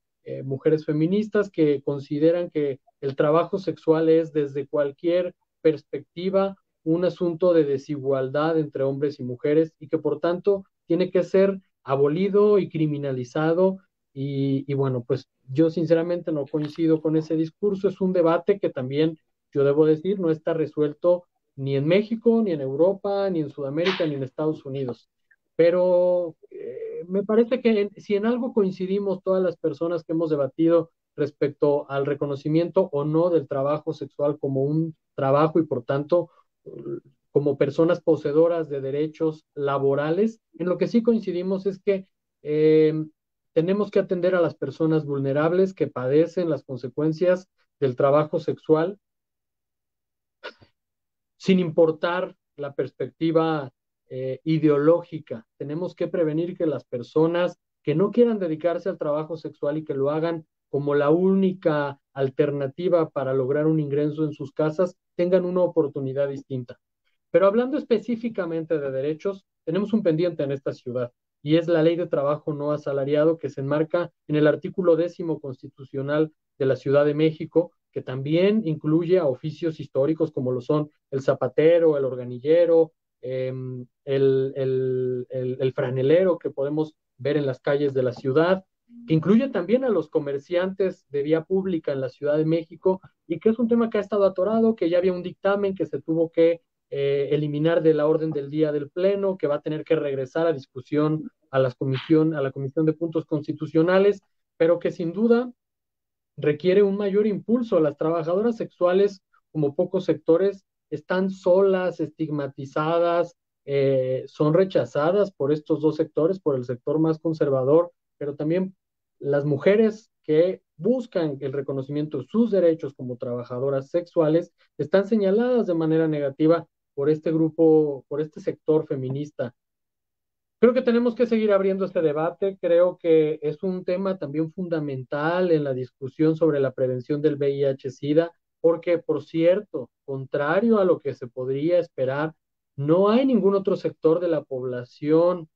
mujeres feministas que consideran que el trabajo sexual es desde cualquier perspectiva un asunto de desigualdad entre hombres y mujeres y que por tanto tiene que ser abolido y criminalizado. Y bueno, pues yo sinceramente no coincido con ese discurso. Es un debate que también, yo debo decir, no está resuelto ni en México, ni en Europa, ni en Sudamérica, ni en Estados Unidos. Pero me parece que si en algo coincidimos todas las personas que hemos debatido respecto al reconocimiento o no del trabajo sexual como un trabajo y por tanto como personas poseedoras de derechos laborales, en lo que sí coincidimos es que tenemos que atender a las personas vulnerables que padecen las consecuencias del trabajo sexual sin importar la perspectiva ideológica. Tenemos que prevenir que las personas que no quieran dedicarse al trabajo sexual y que lo hagan como la única alternativa para lograr un ingreso en sus casas, tengan una oportunidad distinta. Pero hablando específicamente de derechos, tenemos un pendiente en esta ciudad y es la Ley de Trabajo No Asalariado que se enmarca en el artículo 10 constitucional de la Ciudad de México, que también incluye a oficios históricos como lo son el zapatero, el organillero, el franelero que podemos ver en las calles de la ciudad, que incluye también a los comerciantes de vía pública en la Ciudad de México y que es un tema que ha estado atorado, que ya había un dictamen que se tuvo que eliminar de la orden del día del Pleno, que va a tener que regresar a discusión a la Comisión de Puntos Constitucionales, pero que sin duda requiere un mayor impulso. Las trabajadoras sexuales, como pocos sectores, están solas, estigmatizadas, son rechazadas por estos dos sectores, por el sector más conservador, pero también las mujeres que buscan el reconocimiento de sus derechos como trabajadoras sexuales están señaladas de manera negativa por este grupo, por este sector feminista. Creo que tenemos que seguir abriendo este debate. Creo que es un tema también fundamental en la discusión sobre la prevención del VIH-Sida, porque, por cierto, contrario a lo que se podría esperar, no hay ningún otro sector de la población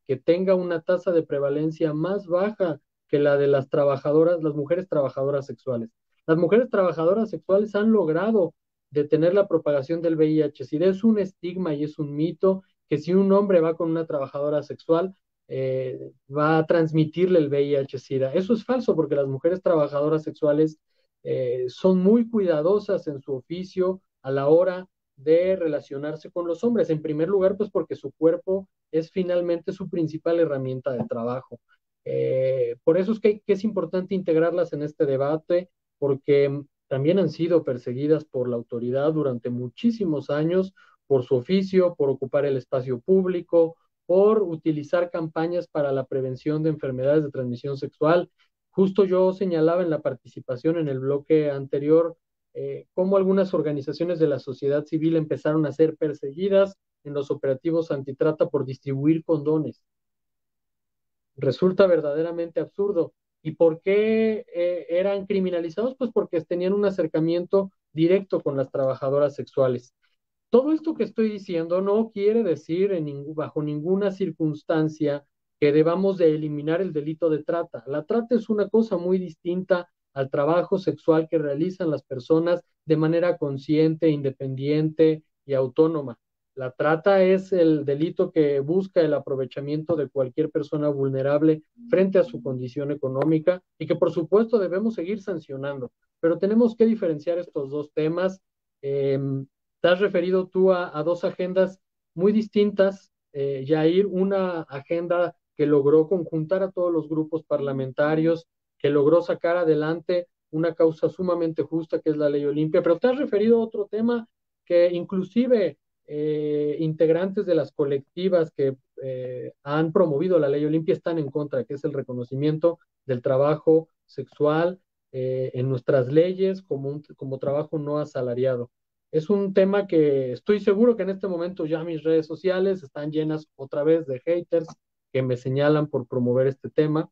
que tenga una tasa de prevalencia más baja que la de las trabajadoras, las mujeres trabajadoras sexuales. Las mujeres trabajadoras sexuales han logrado detener la propagación del VIH-Sida. Es un estigma y es un mito que si un hombre va con una trabajadora sexual, va a transmitirle el VIH-Sida. Eso es falso porque las mujeres trabajadoras sexuales son muy cuidadosas en su oficio a la hora de relacionarse con los hombres. En primer lugar, pues porque su cuerpo es finalmente su principal herramienta de trabajo. Por eso es que es importante integrarlas en este debate, porque también han sido perseguidas por la autoridad durante muchísimos años por su oficio, por ocupar el espacio público, por utilizar campañas para la prevención de enfermedades de transmisión sexual. Justo yo señalaba en la participación en el bloque anterior cómo algunas organizaciones de la sociedad civil empezaron a ser perseguidas en los operativos antitrata por distribuir condones. Resulta verdaderamente absurdo. ¿Y por qué eran criminalizados? Pues porque tenían un acercamiento directo con las trabajadoras sexuales. Todo esto que estoy diciendo no quiere decir bajo ninguna circunstancia que debamos de eliminar el delito de trata. La trata es una cosa muy distinta al trabajo sexual que realizan las personas de manera consciente, independiente y autónoma. La trata es el delito que busca el aprovechamiento de cualquier persona vulnerable frente a su condición económica y que por supuesto debemos seguir sancionando. Pero tenemos que diferenciar estos dos temas. Te has referido tú a dos agendas muy distintas, Yair, una agenda que logró conjuntar a todos los grupos parlamentarios, que logró sacar adelante una causa sumamente justa que es la Ley Olimpia, pero te has referido a otro tema que inclusive integrantes de las colectivas que han promovido la Ley Olimpia están en contra, que es el reconocimiento del trabajo sexual en nuestras leyes como trabajo no asalariado. Es un tema que estoy seguro que en este momento ya mis redes sociales están llenas otra vez de haters que me señalan por promover este tema,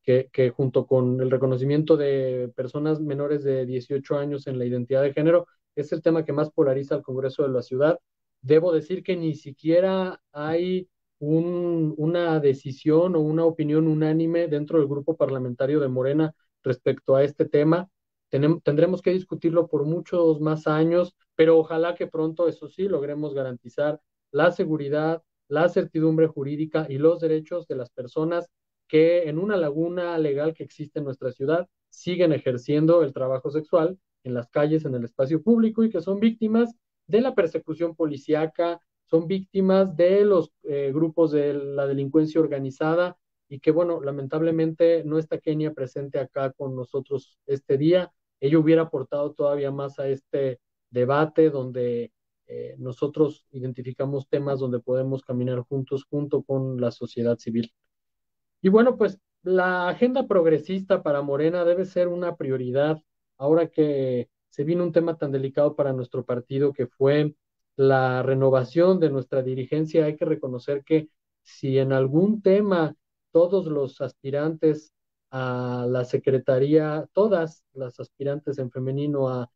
que junto con el reconocimiento de personas menores de 18 años en la identidad de género, es el tema que más polariza al Congreso de la Ciudad. Debo decir que ni siquiera hay una decisión o una opinión unánime dentro del grupo parlamentario de Morena respecto a este tema. Tendremos que discutirlo por muchos más años, pero ojalá que pronto, eso sí, logremos garantizar la seguridad, la certidumbre jurídica y los derechos de las personas que en una laguna legal que existe en nuestra ciudad siguen ejerciendo el trabajo sexual en las calles, en el espacio público y que son víctimas de la persecución policíaca, son víctimas de los grupos de la delincuencia organizada y que, bueno, lamentablemente no está Kenia presente acá con nosotros este día. Ello hubiera aportado todavía más a este debate donde nosotros identificamos temas donde podemos caminar juntos junto con la sociedad civil. Y bueno, pues la agenda progresista para Morena debe ser una prioridad ahora que se vino un tema tan delicado para nuestro partido que fue la renovación de nuestra dirigencia. Hay que reconocer que si en algún tema todos los aspirantes a la secretaría, todas las aspirantes en femenino a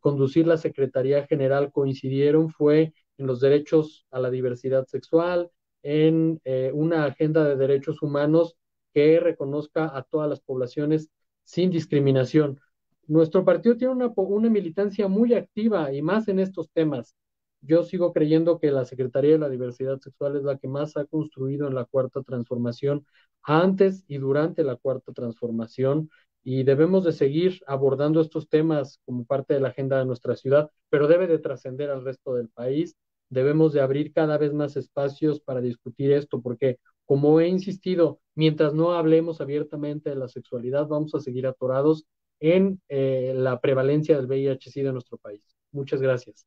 conducir la Secretaría General coincidieron, fue en los derechos a la diversidad sexual, en una agenda de derechos humanos que reconozca a todas las poblaciones sin discriminación. Nuestro partido tiene una militancia muy activa y más en estos temas. Yo sigo creyendo que la Secretaría de la Diversidad Sexual es la que más ha construido en la Cuarta Transformación, antes y durante la Cuarta Transformación, y debemos de seguir abordando estos temas como parte de la agenda de nuestra ciudad, pero debe de trascender al resto del país. Debemos de abrir cada vez más espacios para discutir esto, porque como he insistido, mientras no hablemos abiertamente de la sexualidad, vamos a seguir atorados en la prevalencia del VIH-Sida de nuestro país. Muchas gracias.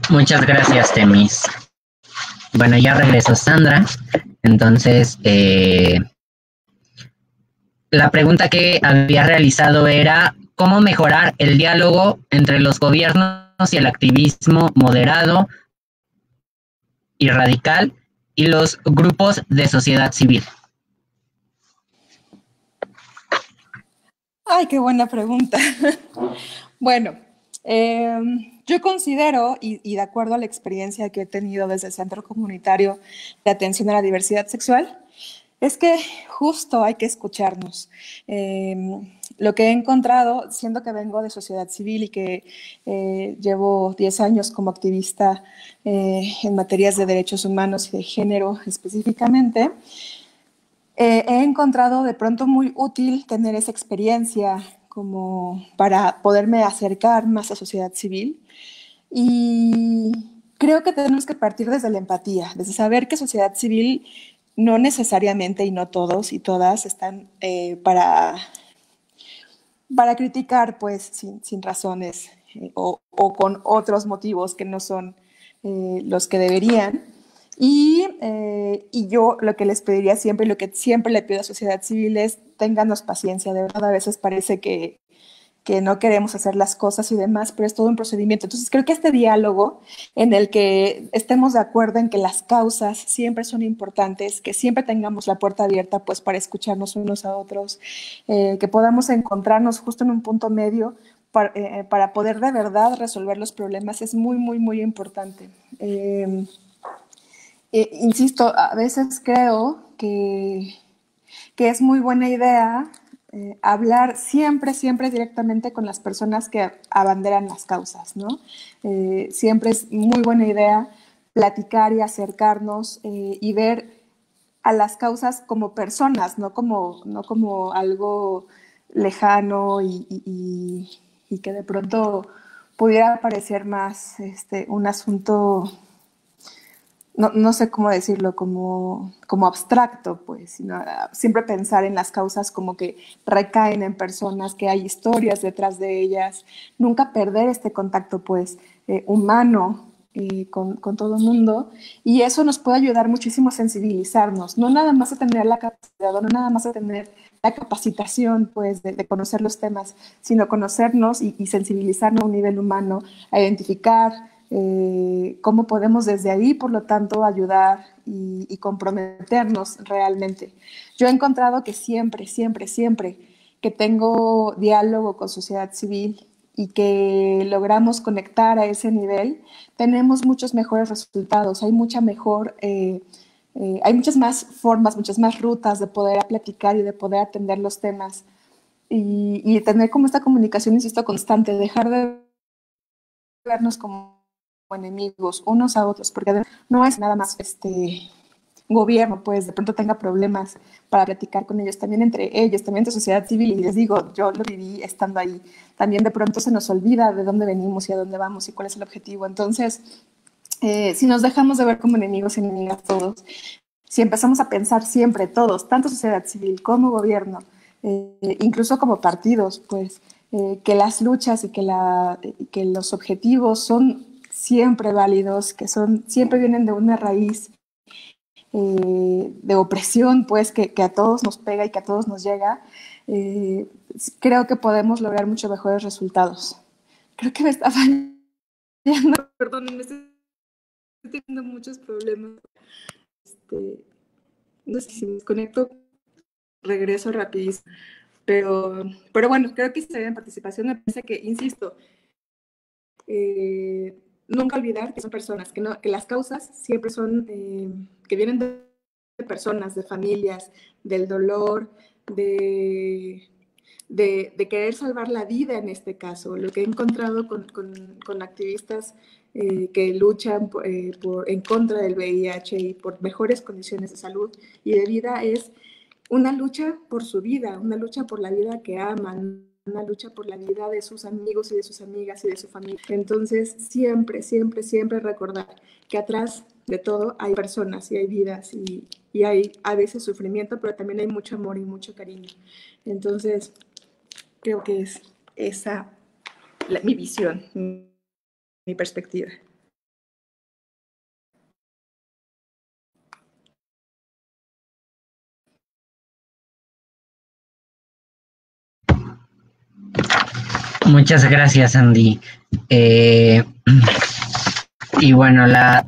Muchas gracias, Temis. Bueno, ya regresó Sandra. Entonces, la pregunta que había realizado era cómo mejorar el diálogo entre los gobiernos y el activismo moderado y radical y los grupos de sociedad civil. Ay, qué buena pregunta. Bueno, yo considero, y de acuerdo a la experiencia que he tenido desde el Centro Comunitario de Atención a la Diversidad Sexual, es que justo hay que escucharnos. Lo que he encontrado, siendo que vengo de sociedad civil y que llevo 10 años como activista en materias de derechos humanos y de género específicamente, he encontrado de pronto muy útil tener esa experiencia como para poderme acercar más a sociedad civil y creo que tenemos que partir desde la empatía, desde saber que sociedad civil no necesariamente y no todos y todas están para criticar, pues, sin razones o con otros motivos que no son los que deberían. Y yo lo que les pediría siempre, lo que siempre le pido a sociedad civil es ténganos paciencia, de verdad a veces parece que no queremos hacer las cosas y demás, pero es todo un procedimiento. Entonces creo que este diálogo en el que estemos de acuerdo en que las causas siempre son importantes, que siempre tengamos la puerta abierta pues para escucharnos unos a otros, que podamos encontrarnos justo en un punto medio para poder de verdad resolver los problemas es muy, muy, muy importante. Insisto, a veces creo que es muy buena idea hablar siempre, siempre directamente con las personas que abanderan las causas, ¿no? Siempre es muy buena idea platicar y acercarnos y ver a las causas como personas, no como algo lejano y que de pronto pudiera parecer más un asunto, no sé cómo decirlo, como abstracto, pues, sino siempre pensar en las causas como que recaen en personas, que hay historias detrás de ellas, nunca perder este contacto, pues, humano con todo el mundo, y eso nos puede ayudar muchísimo a sensibilizarnos, no nada más a tener la capacidad, no nada más a tener la capacitación, pues, de conocer los temas, sino conocernos y sensibilizarnos a un nivel humano, a identificar cómo podemos desde ahí, por lo tanto, ayudar y comprometernos realmente. Yo he encontrado que siempre, siempre, siempre que tengo diálogo con sociedad civil y que logramos conectar a ese nivel, tenemos muchos mejores resultados, hay hay muchas más formas, muchas más rutas de poder platicar y de poder atender los temas y tener como esta comunicación, insisto, constante, dejar de vernos como enemigos unos a otros, porque no es nada más gobierno, pues de pronto tenga problemas para platicar con ellos, también entre ellos, también entre sociedad civil, y les digo, yo lo viví estando ahí, también de pronto se nos olvida de dónde venimos y a dónde vamos y cuál es el objetivo. Entonces, si nos dejamos de ver como enemigos y enemigas todos, si empezamos a pensar siempre todos, tanto sociedad civil como gobierno, incluso como partidos, pues que las luchas y que los objetivos son siempre válidos, que siempre vienen de una raíz de opresión, pues que a todos nos pega y que a todos nos llega, creo que podemos lograr mucho mejores resultados. Creo que me está fallando, perdón, me estoy teniendo muchos problemas. No sé si me desconecto, regreso rapidísimo. Pero bueno, creo que se en participación, me parece que, insisto, nunca olvidar que son personas, que las causas siempre son, que vienen de personas, de familias, del dolor, de querer salvar la vida en este caso. Lo que he encontrado con activistas que luchan en contra del VIH y por mejores condiciones de salud y de vida es una lucha por su vida, una lucha por la vida que aman, una lucha por la vida de sus amigos y de sus amigas y de su familia. Entonces, siempre, siempre, siempre recordar que atrás de todo hay personas y hay vidas y hay a veces sufrimiento, pero también hay mucho amor y mucho cariño. Entonces, creo que es esa mi visión, mi perspectiva. Muchas gracias, Andy. Y bueno, la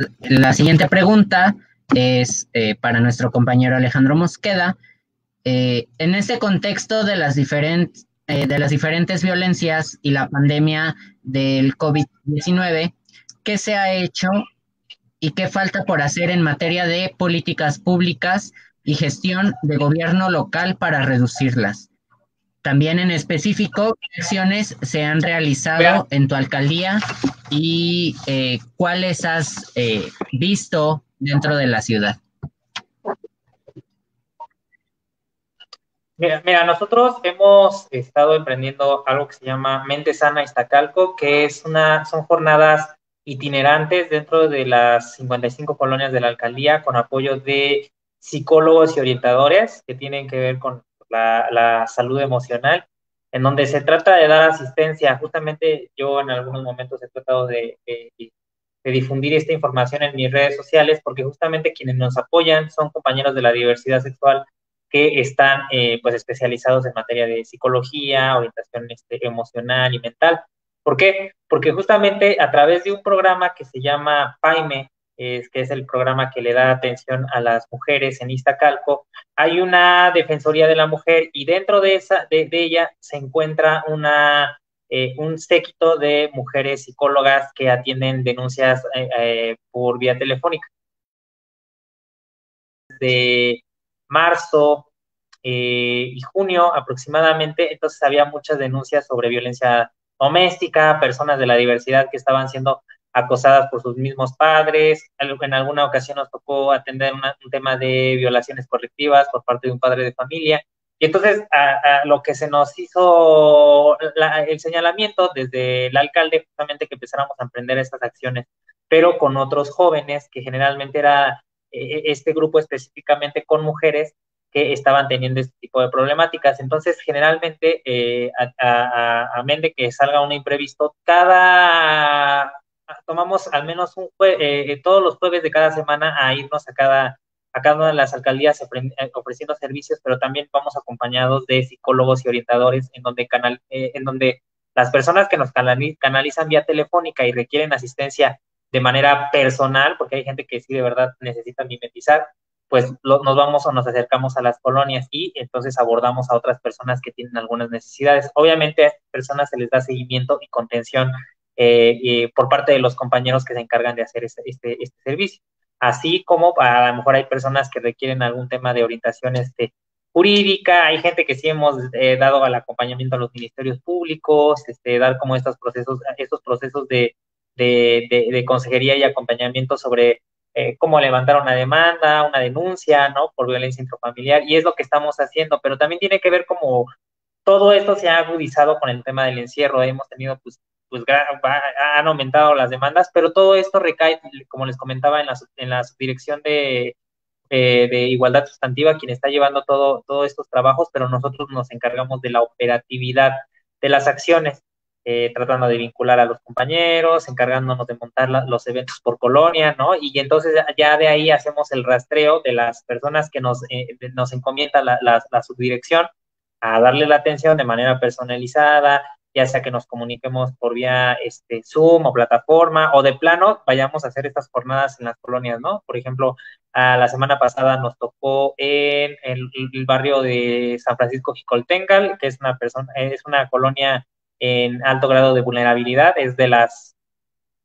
siguiente pregunta es para nuestro compañero Alejandro Mosqueda. En este contexto de las diferentes violencias y la pandemia del COVID-19, ¿qué se ha hecho y qué falta por hacer en materia de políticas públicas y gestión de gobierno local para reducirlas? También en específico, ¿qué acciones se han realizado en tu alcaldía y cuáles has visto dentro de la ciudad? Mira, nosotros hemos estado emprendiendo algo que se llama Mente Sana Iztacalco, que son jornadas itinerantes dentro de las 55 colonias de la alcaldía con apoyo de psicólogos y orientadores que tienen que ver con la salud emocional, en donde se trata de dar asistencia. Justamente yo en algunos momentos he tratado de difundir esta información en mis redes sociales, porque justamente quienes nos apoyan son compañeros de la diversidad sexual que están pues especializados en materia de psicología, orientación emocional y mental. ¿Por qué? Porque justamente a través de un programa que se llama PAIME, que es el programa que le da atención a las mujeres en Iztacalco, hay una Defensoría de la Mujer y dentro de ella se encuentra un séquito de mujeres psicólogas que atienden denuncias por vía telefónica. De marzo y junio aproximadamente, entonces había muchas denuncias sobre violencia doméstica, personas de la diversidad que estaban siendo acosadas por sus mismos padres. En alguna ocasión nos tocó atender un tema de violaciones correctivas por parte de un padre de familia. Y entonces a lo que se nos hizo el señalamiento desde el alcalde, justamente que empezáramos a emprender estas acciones, pero con otros jóvenes, que generalmente era este grupo específicamente con mujeres que estaban teniendo este tipo de problemáticas. Entonces, generalmente, amén de que salga un imprevisto, tomamos al menos todos los jueves de cada semana a irnos a cada una de las alcaldías ofreciendo servicios, pero también vamos acompañados de psicólogos y orientadores en donde las personas que nos canalizan vía telefónica y requieren asistencia de manera personal, porque hay gente que sí de verdad necesita mimetizar, pues nos vamos o nos acercamos a las colonias y entonces abordamos a otras personas que tienen algunas necesidades. Obviamente a estas personas se les da seguimiento y contención por parte de los compañeros que se encargan de hacer este servicio. Así como a lo mejor hay personas que requieren algún tema de orientación jurídica, hay gente que sí hemos dado al acompañamiento a los ministerios públicos, dar como estos procesos de consejería y acompañamiento sobre cómo levantar una demanda, una denuncia, ¿no? Por violencia intrafamiliar, y es lo que estamos haciendo, pero también tiene que ver como todo esto se ha agudizado con el tema del encierro, hemos tenido han aumentado las demandas, pero todo esto recae, como les comentaba, en la subdirección de igualdad sustantiva, quien está llevando todos estos trabajos, pero nosotros nos encargamos de la operatividad de las acciones, tratando de vincular a los compañeros, encargándonos de montar los eventos por colonia, ¿no? Y entonces ya de ahí hacemos el rastreo de las personas que nos encomienda la subdirección a darle la atención de manera personalizada, ya sea que nos comuniquemos por vía Zoom o plataforma, o de plano vayamos a hacer estas jornadas en las colonias, ¿no? Por ejemplo, la semana pasada nos tocó en el barrio de San Francisco Jicoltencal, que es una colonia en alto grado de vulnerabilidad, es de las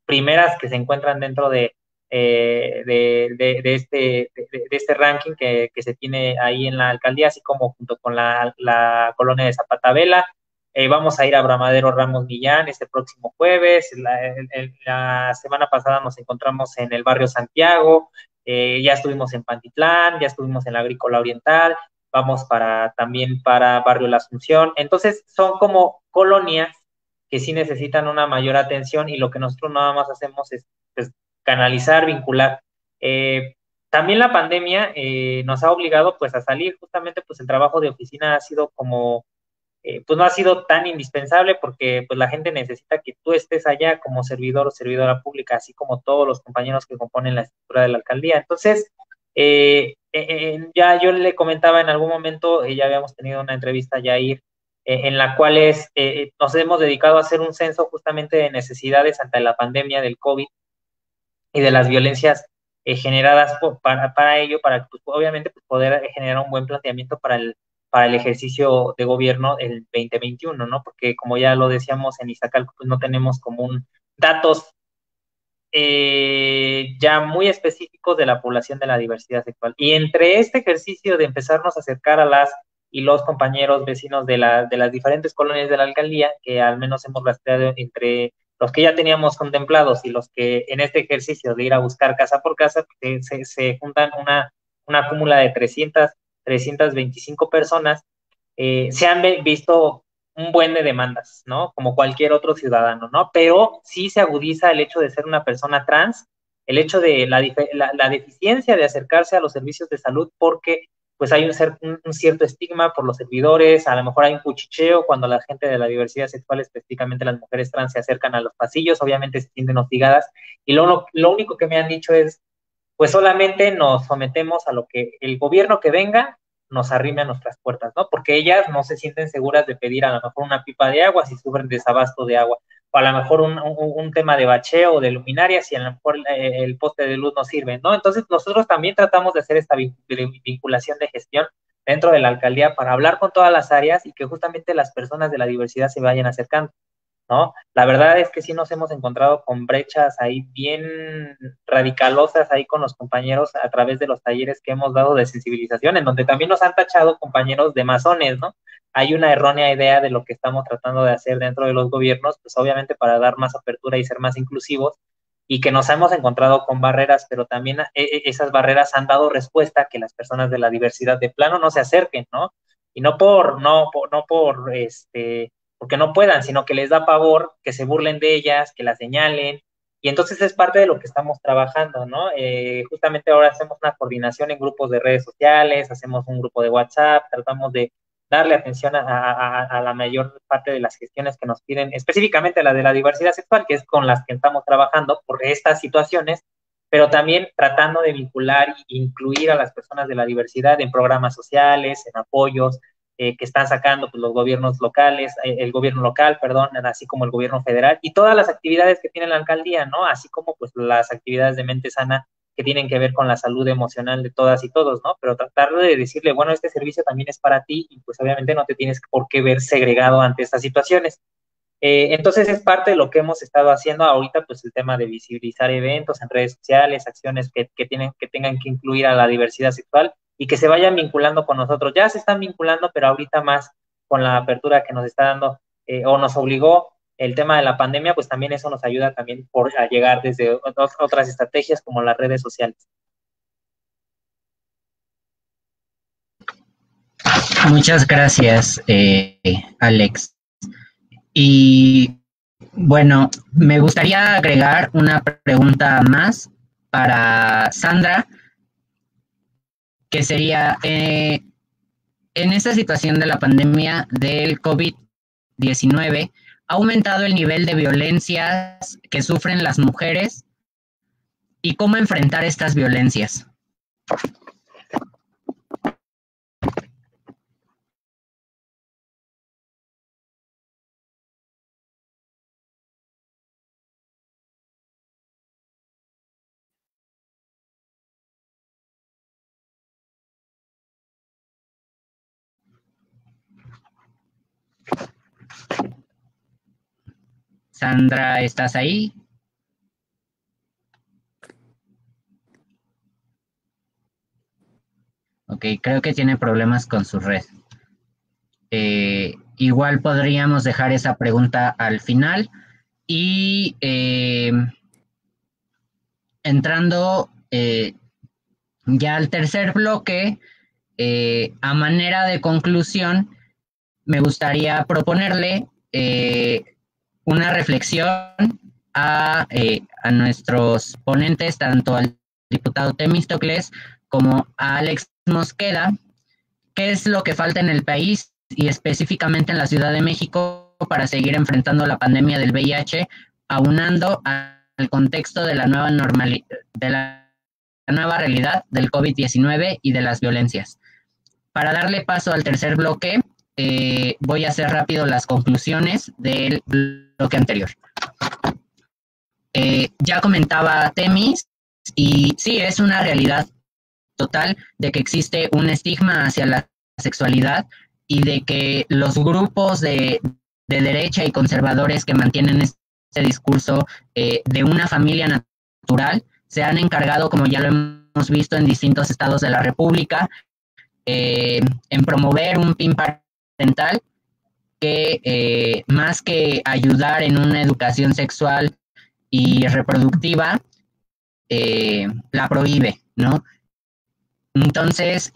primeras que se encuentran dentro de este ranking que se tiene ahí en la alcaldía, así como junto con la colonia de Zapata Vela. Vamos a ir a Bramadero Ramos Millán este próximo jueves. La semana pasada nos encontramos en el barrio Santiago, ya estuvimos en Pantitlán, ya estuvimos en la Agrícola Oriental, vamos también para Barrio La Asunción. Entonces son como colonias que sí necesitan una mayor atención, y lo que nosotros nada más hacemos es pues, canalizar, vincular. También la pandemia nos ha obligado pues a salir, justamente pues el trabajo de oficina ha sido como, pues no ha sido tan indispensable, porque pues la gente necesita que tú estés allá como servidor o servidora pública, así como todos los compañeros que componen la estructura de la alcaldía. Entonces, ya yo le comentaba en algún momento, ya habíamos tenido una entrevista, Yair, en la cual nos hemos dedicado a hacer un censo justamente de necesidades ante la pandemia del COVID y de las violencias generadas para ello, para pues, obviamente pues, poder generar un buen planteamiento para el ejercicio de gobierno el 2021, ¿no? Porque como ya lo decíamos en Iztacalco, pues no tenemos como datos ya muy específicos de la población de la diversidad sexual. Y entre este ejercicio de empezarnos a acercar a las y los compañeros vecinos de las diferentes colonias de la alcaldía, que al menos hemos rastreado entre los que ya teníamos contemplados y los que en este ejercicio de ir a buscar casa por casa, se juntan una cúmula de 325 personas, se han visto un buen de demandas, ¿no? Como cualquier otro ciudadano, ¿no? Pero sí se agudiza el hecho de ser una persona trans, el hecho de la deficiencia de acercarse a los servicios de salud porque pues hay un cierto estigma por los servidores, a lo mejor hay un cuchicheo cuando la gente de la diversidad sexual, específicamente las mujeres trans, se acercan a los pasillos, obviamente se sienten hostigadas, y lo único que me han dicho es, pues solamente nos sometemos a lo que el gobierno que venga nos arrime a nuestras puertas, ¿no? Porque ellas no se sienten seguras de pedir a lo mejor una pipa de agua si sufren desabasto de agua, o a lo mejor un tema de bacheo o de luminaria si a lo mejor el poste de luz no sirve, ¿no? Entonces nosotros también tratamos de hacer esta vinculación de gestión dentro de la alcaldía para hablar con todas las áreas y que justamente las personas de la diversidad se vayan acercando, ¿no? La verdad es que sí nos hemos encontrado con brechas ahí bien radicalosas ahí con los compañeros a través de los talleres que hemos dado de sensibilización, en donde también nos han tachado compañeros de masones, ¿no? Hay una errónea idea de lo que estamos tratando de hacer dentro de los gobiernos, pues obviamente para dar más apertura y ser más inclusivos, y que nos hemos encontrado con barreras, pero también esas barreras han dado respuesta a que las personas de la diversidad de plano no se acerquen, ¿no? Y no porque no puedan, sino que les da pavor que se burlen de ellas, que las señalen, y entonces es parte de lo que estamos trabajando, ¿no? Justamente ahora hacemos una coordinación en grupos de redes sociales, hacemos un grupo de WhatsApp, tratamos de darle atención a la mayor parte de las gestiones que nos piden, específicamente la de la diversidad sexual, que es con las que estamos trabajando por estas situaciones, pero también tratando de vincular e incluir a las personas de la diversidad en programas sociales, en apoyos, que están sacando pues, los gobiernos locales, el gobierno local, perdón, así como el gobierno federal, y todas las actividades que tiene la alcaldía, ¿no? Así como pues las actividades de mente sana que tienen que ver con la salud emocional de todas y todos, ¿no? Pero tratar de decirle, bueno, este servicio también es para ti y pues obviamente no te tienes por qué ver segregado ante estas situaciones. Entonces es parte de lo que hemos estado haciendo ahorita, pues el tema de visibilizar eventos en redes sociales, acciones que tengan que incluir a la diversidad sexual y que se vayan vinculando con nosotros. Ya se están vinculando, pero ahorita más con la apertura que nos está dando o nos obligó el tema de la pandemia, pues también eso nos ayuda también a llegar desde otras estrategias como las redes sociales. Muchas gracias, Alex. Y bueno, me gustaría agregar una pregunta más para Sandra, que sería, en esta situación de la pandemia del COVID-19, ¿ha aumentado el nivel de violencias que sufren las mujeres y cómo enfrentar estas violencias? Sandra, ¿estás ahí? Ok, creo que tiene problemas con su red. Igual podríamos dejar esa pregunta al final y entrando ya al tercer bloque, a manera de conclusión, me gustaría proponerle una reflexión a nuestros ponentes, tanto al diputado Temístocles como a Alex Mosqueda, qué es lo que falta en el país y específicamente en la Ciudad de México para seguir enfrentando la pandemia del VIH, aunando al contexto de la nueva nueva realidad del COVID-19 y de las violencias. Para darle paso al tercer bloque, voy a hacer rápido las conclusiones del bloque anterior. Ya comentaba Temis, y sí, es una realidad total de que existe un estigma hacia la sexualidad y de que los grupos de derecha y conservadores que mantienen este discurso de una familia natural se han encargado, como ya lo hemos visto en distintos estados de la República, en promover un PIN parental que más que ayudar en una educación sexual y reproductiva, la prohíbe, ¿no? Entonces,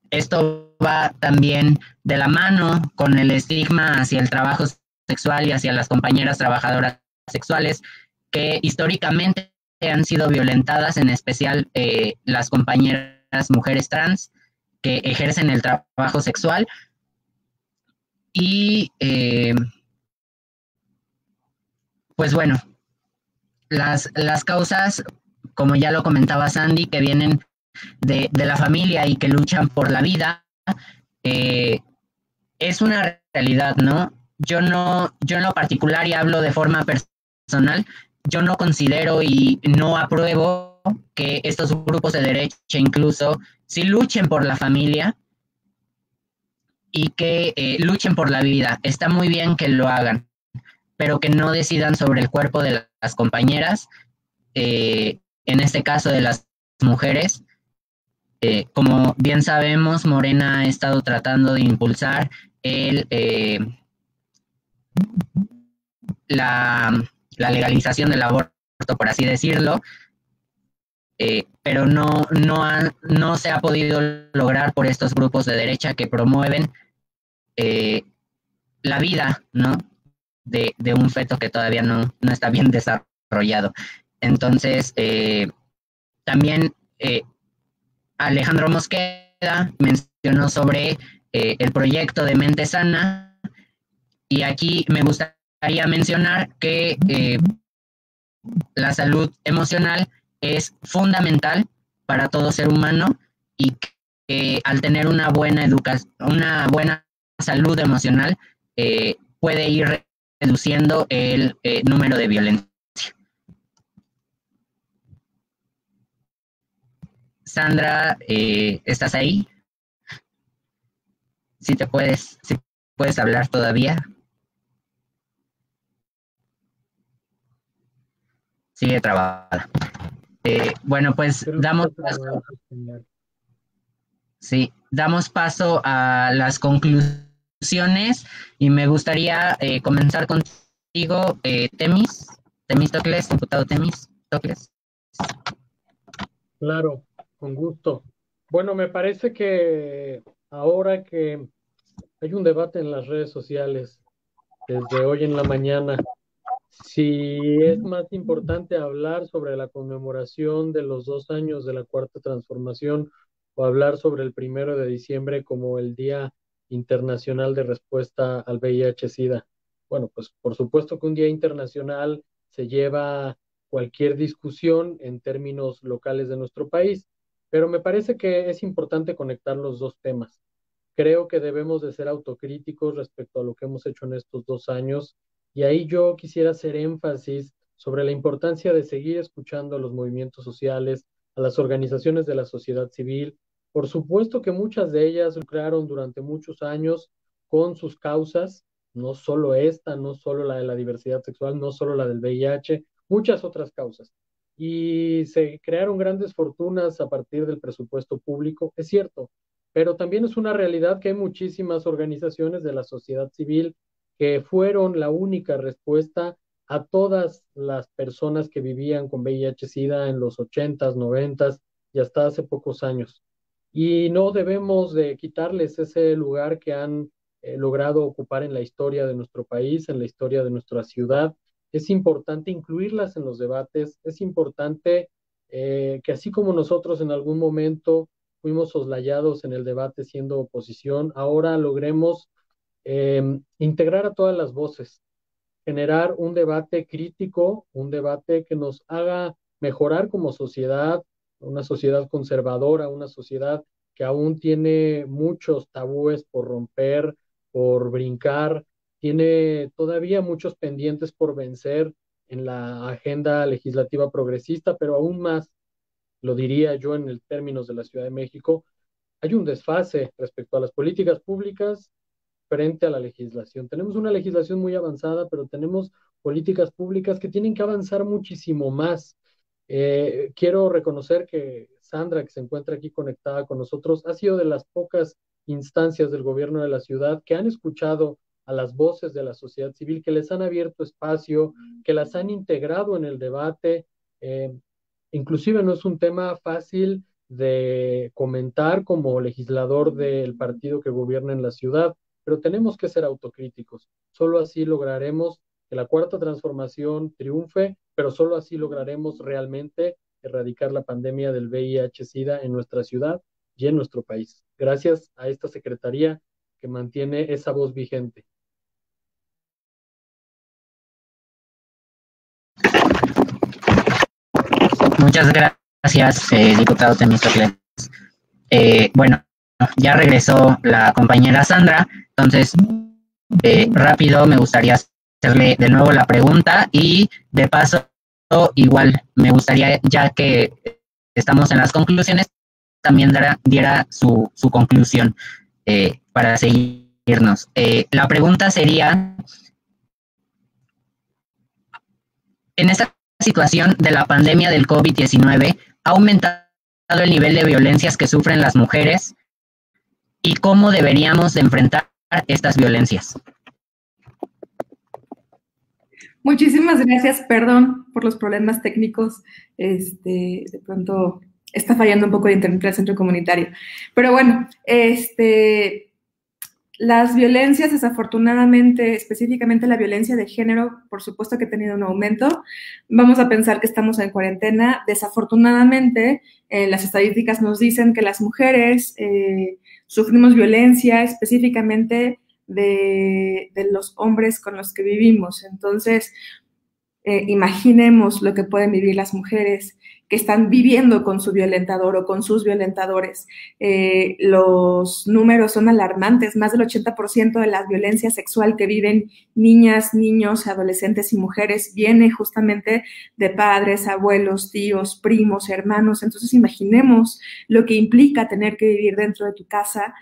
Esto va también de la mano con el estigma hacia el trabajo sexual y hacia las compañeras trabajadoras sexuales que históricamente han sido violentadas, en especial las compañeras mujeres trans que ejercen el trabajo sexual. Y pues bueno, las causas, como ya lo comentaba Sandy, que vienen de la familia y que luchan por la vida, es una realidad, ¿no? Yo en lo particular, y hablo de forma personal, yo no considero y no apruebo que estos grupos de derecha incluso sí luchen por la familia y que luchen por la vida. Está muy bien que lo hagan, pero que no decidan sobre el cuerpo de las compañeras, en este caso de las mujeres. Como bien sabemos, Morena ha estado tratando de impulsar la legalización del aborto, por así decirlo, pero no se ha podido lograr por estos grupos de derecha que promueven la vida, ¿no? De un feto que todavía no está bien desarrollado. Entonces, también Alejandro Mosqueda mencionó sobre el proyecto de Mente Sana, y aquí me gustaría mencionar que la salud emocional es fundamental para todo ser humano, y que al tener una buena educación, una buena salud emocional, puede ir reduciendo el número de violencia. Sandra, ¿estás ahí? Si puedes hablar todavía. Sigue trabada. Bueno, pues damos paso a las conclusiones, y me gustaría comenzar contigo, Temístocles, diputado Temístocles. Claro, con gusto. Bueno, me parece que ahora que hay un debate en las redes sociales desde hoy en la mañana, si es más importante hablar sobre la conmemoración de los 2 años de la Cuarta Transformación o hablar sobre el 1 de diciembre como el Día Internacional de Respuesta al VIH-Sida. Bueno, pues por supuesto que un día internacional se lleva cualquier discusión en términos locales de nuestro país, pero me parece que es importante conectar los dos temas. Creo que debemos de ser autocríticos respecto a lo que hemos hecho en estos 2 años, y ahí yo quisiera hacer énfasis sobre la importancia de seguir escuchando a los movimientos sociales, a las organizaciones de la sociedad civil. Por supuesto que muchas de ellas lucraron durante muchos años con sus causas, no solo esta, no solo la de la diversidad sexual, no solo la del VIH, muchas otras causas. Y se crearon grandes fortunas a partir del presupuesto público, es cierto, pero también es una realidad que hay muchísimas organizaciones de la sociedad civil que fueron la única respuesta a todas las personas que vivían con VIH-Sida en los 80s, 90s y hasta hace pocos años. Y no debemos de quitarles ese lugar que han logrado ocupar en la historia de nuestro país, en la historia de nuestra ciudad. Es importante incluirlas en los debates, es importante que así como nosotros en algún momento fuimos soslayados en el debate siendo oposición, ahora logremos integrar a todas las voces, generar un debate crítico, un debate que nos haga mejorar como sociedad, una sociedad conservadora, una sociedad que aún tiene muchos tabúes por romper, por brincar, tiene todavía muchos pendientes por vencer en la agenda legislativa progresista, pero aún más, lo diría yo en el términos de la Ciudad de México, hay un desfase respecto a las políticas públicas frente a la legislación. Tenemos una legislación muy avanzada, pero tenemos políticas públicas que tienen que avanzar muchísimo más. Quiero reconocer que Sandra, que se encuentra aquí conectada con nosotros, ha sido de las pocas instancias del gobierno de la ciudad que han escuchado a las voces de la sociedad civil, que les han abierto espacio, que las han integrado en el debate. Inclusive no es un tema fácil de comentar como legislador del partido que gobierna en la ciudad, pero tenemos que ser autocríticos. Solo así lograremos que la cuarta transformación triunfe, pero solo así lograremos realmente erradicar la pandemia del VIH-Sida en nuestra ciudad y en nuestro país. Gracias a esta secretaría que mantiene esa voz vigente. Muchas gracias, diputado Temístocles. Bueno, ya regresó la compañera Sandra, entonces rápido me gustaría hacerle de nuevo la pregunta y de paso igual me gustaría, ya que estamos en las conclusiones, también diera su conclusión para seguirnos. La pregunta sería, en esta situación de la pandemia del COVID-19, ¿ha aumentado el nivel de violencias que sufren las mujeres y cómo deberíamos de enfrentar estas violencias? Muchísimas gracias, perdón por los problemas técnicos, de pronto está fallando un poco el internet del centro comunitario, pero bueno, las violencias, desafortunadamente, específicamente la violencia de género, por supuesto que ha tenido un aumento. Vamos a pensar que estamos en cuarentena. Desafortunadamente, las estadísticas nos dicen que las mujeres sufrimos violencia específicamente de los hombres con los que vivimos. Entonces, imaginemos lo que pueden vivir las mujeres que están viviendo con su violentador o con sus violentadores. Los números son alarmantes. Más del 80% de la violencia sexual que viven niñas, niños, adolescentes y mujeres viene justamente de padres, abuelos, tíos, primos, hermanos. Entonces imaginemos lo que implica tener que vivir dentro de tu casa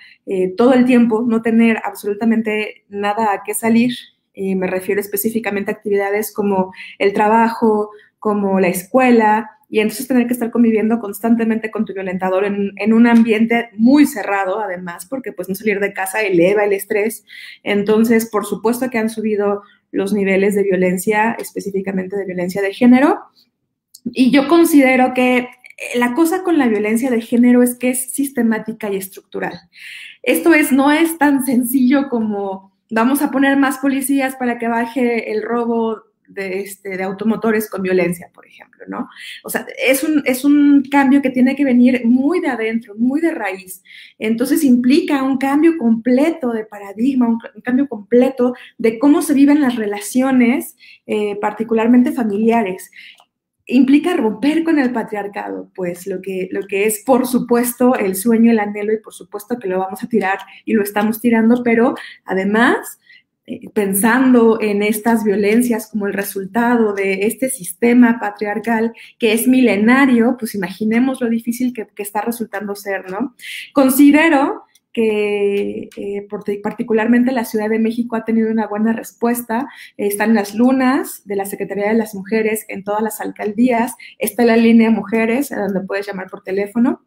todo el tiempo, no tener absolutamente nada a qué salir. Me refiero específicamente a actividades como el trabajo, como la escuela, y entonces tener que estar conviviendo constantemente con tu violentador en un ambiente muy cerrado, además, porque pues no salir de casa eleva el estrés. Entonces, por supuesto que han subido los niveles de violencia, específicamente de violencia de género, y yo considero que la cosa con la violencia de género es que es sistemática y estructural. Esto no es tan sencillo como vamos a poner más policías para que baje el robo de automotores con violencia, por ejemplo, ¿no? O sea, es un cambio que tiene que venir muy de adentro, muy de raíz. Entonces implica un cambio completo de paradigma, un cambio completo de cómo se viven las relaciones, particularmente familiares. Implica romper con el patriarcado, pues lo que es, por supuesto, el sueño, el anhelo, y por supuesto que lo vamos a tirar y lo estamos tirando, pero además pensando en estas violencias como el resultado de este sistema patriarcal que es milenario, pues imaginemos lo difícil que está resultando ser, ¿no? Considero que particularmente la Ciudad de México ha tenido una buena respuesta. Están las lunas de la Secretaría de las Mujeres en todas las alcaldías, está la línea Mujeres, a donde puedes llamar por teléfono,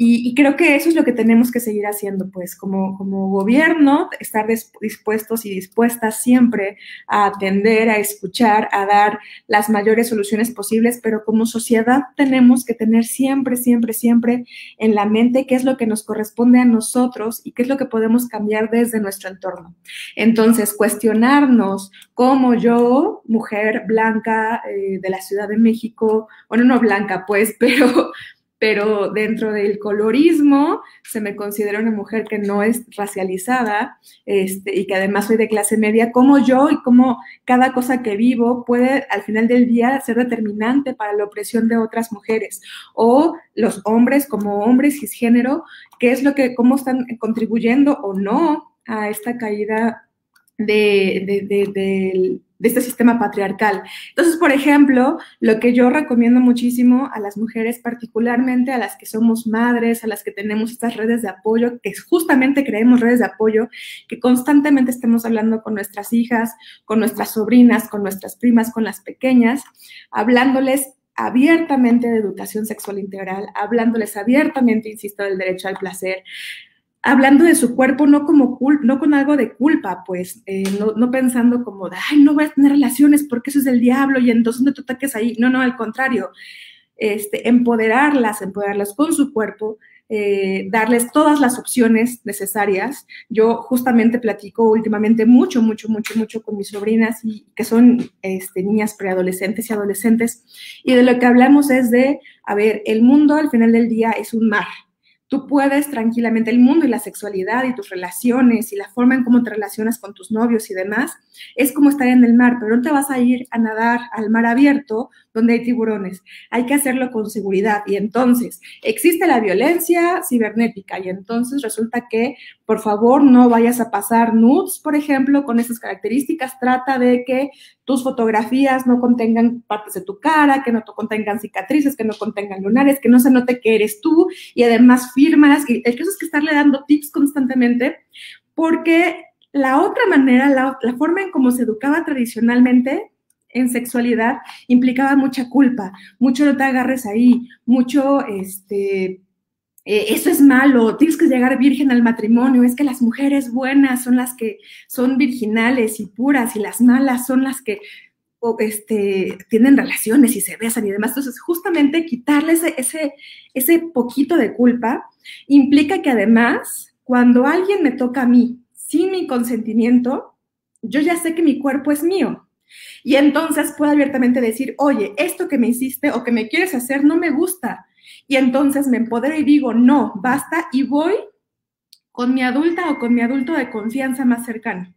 y creo que eso es lo que tenemos que seguir haciendo, pues como gobierno, estar dispuestos y dispuestas siempre a atender, a escuchar, a dar las mayores soluciones posibles, pero como sociedad tenemos que tener siempre, siempre, siempre en la mente qué es lo que nos corresponde a nosotros y qué es lo que podemos cambiar desde nuestro entorno. Entonces, cuestionarnos cómo yo, mujer blanca de la Ciudad de México, bueno, no blanca pues, pero dentro del colorismo se me considera una mujer que no es racializada y que además soy de clase media, como yo y como cada cosa que vivo puede al final del día ser determinante para la opresión de otras mujeres, o los hombres como hombres cisgénero, cómo están contribuyendo o no a esta caída de este sistema patriarcal. Entonces, por ejemplo, lo que yo recomiendo muchísimo a las mujeres, particularmente a las que somos madres, a las que tenemos estas redes de apoyo, que justamente creemos redes de apoyo, que constantemente estemos hablando con nuestras hijas, con nuestras sobrinas, con nuestras primas, con las pequeñas, hablándoles abiertamente de educación sexual integral, hablándoles abiertamente, insisto, del derecho al placer, hablando de su cuerpo no con algo de culpa, pues, no pensando como, ay, no voy a tener relaciones porque eso es del diablo y entonces no te ataques ahí. No, al contrario. empoderarlas con su cuerpo, darles todas las opciones necesarias. Yo justamente platico últimamente mucho con mis sobrinas, y que son niñas preadolescentes y adolescentes, y de lo que hablamos es de, a ver, el mundo al final del día es un mar. Tú puedes tranquilamente, el mundo y la sexualidad y tus relaciones y la forma en cómo te relacionas con tus novios y demás, es como estar en el mar, pero no te vas a ir a nadar al mar abierto donde hay tiburones. Hay que hacerlo con seguridad. Y entonces existe la violencia cibernética, y entonces resulta que, por favor, no vayas a pasar nudes, por ejemplo, con esas características. Trata de que tus fotografías no contengan partes de tu cara, que no contengan cicatrices, que no contengan lunares, que no se note que eres tú, y además firmas. Y el caso es que estarle dando tips constantemente, porque la otra manera, la forma en cómo se educaba tradicionalmente en sexualidad, implicaba mucha culpa, mucho no te agarres ahí, mucho eso es malo, tienes que llegar virgen al matrimonio, es que las mujeres buenas son las que son virginales y puras, y las malas son las que tienen relaciones y se besan y demás. Entonces, justamente quitarle ese poquito de culpa implica que además, cuando alguien me toca a mí sin mi consentimiento, yo ya sé que mi cuerpo es mío. Y entonces puedo abiertamente decir, oye, esto que me hiciste o que me quieres hacer no me gusta. Y entonces me empodero y digo, no, basta, y voy con mi adulta o con mi adulto de confianza más cercano.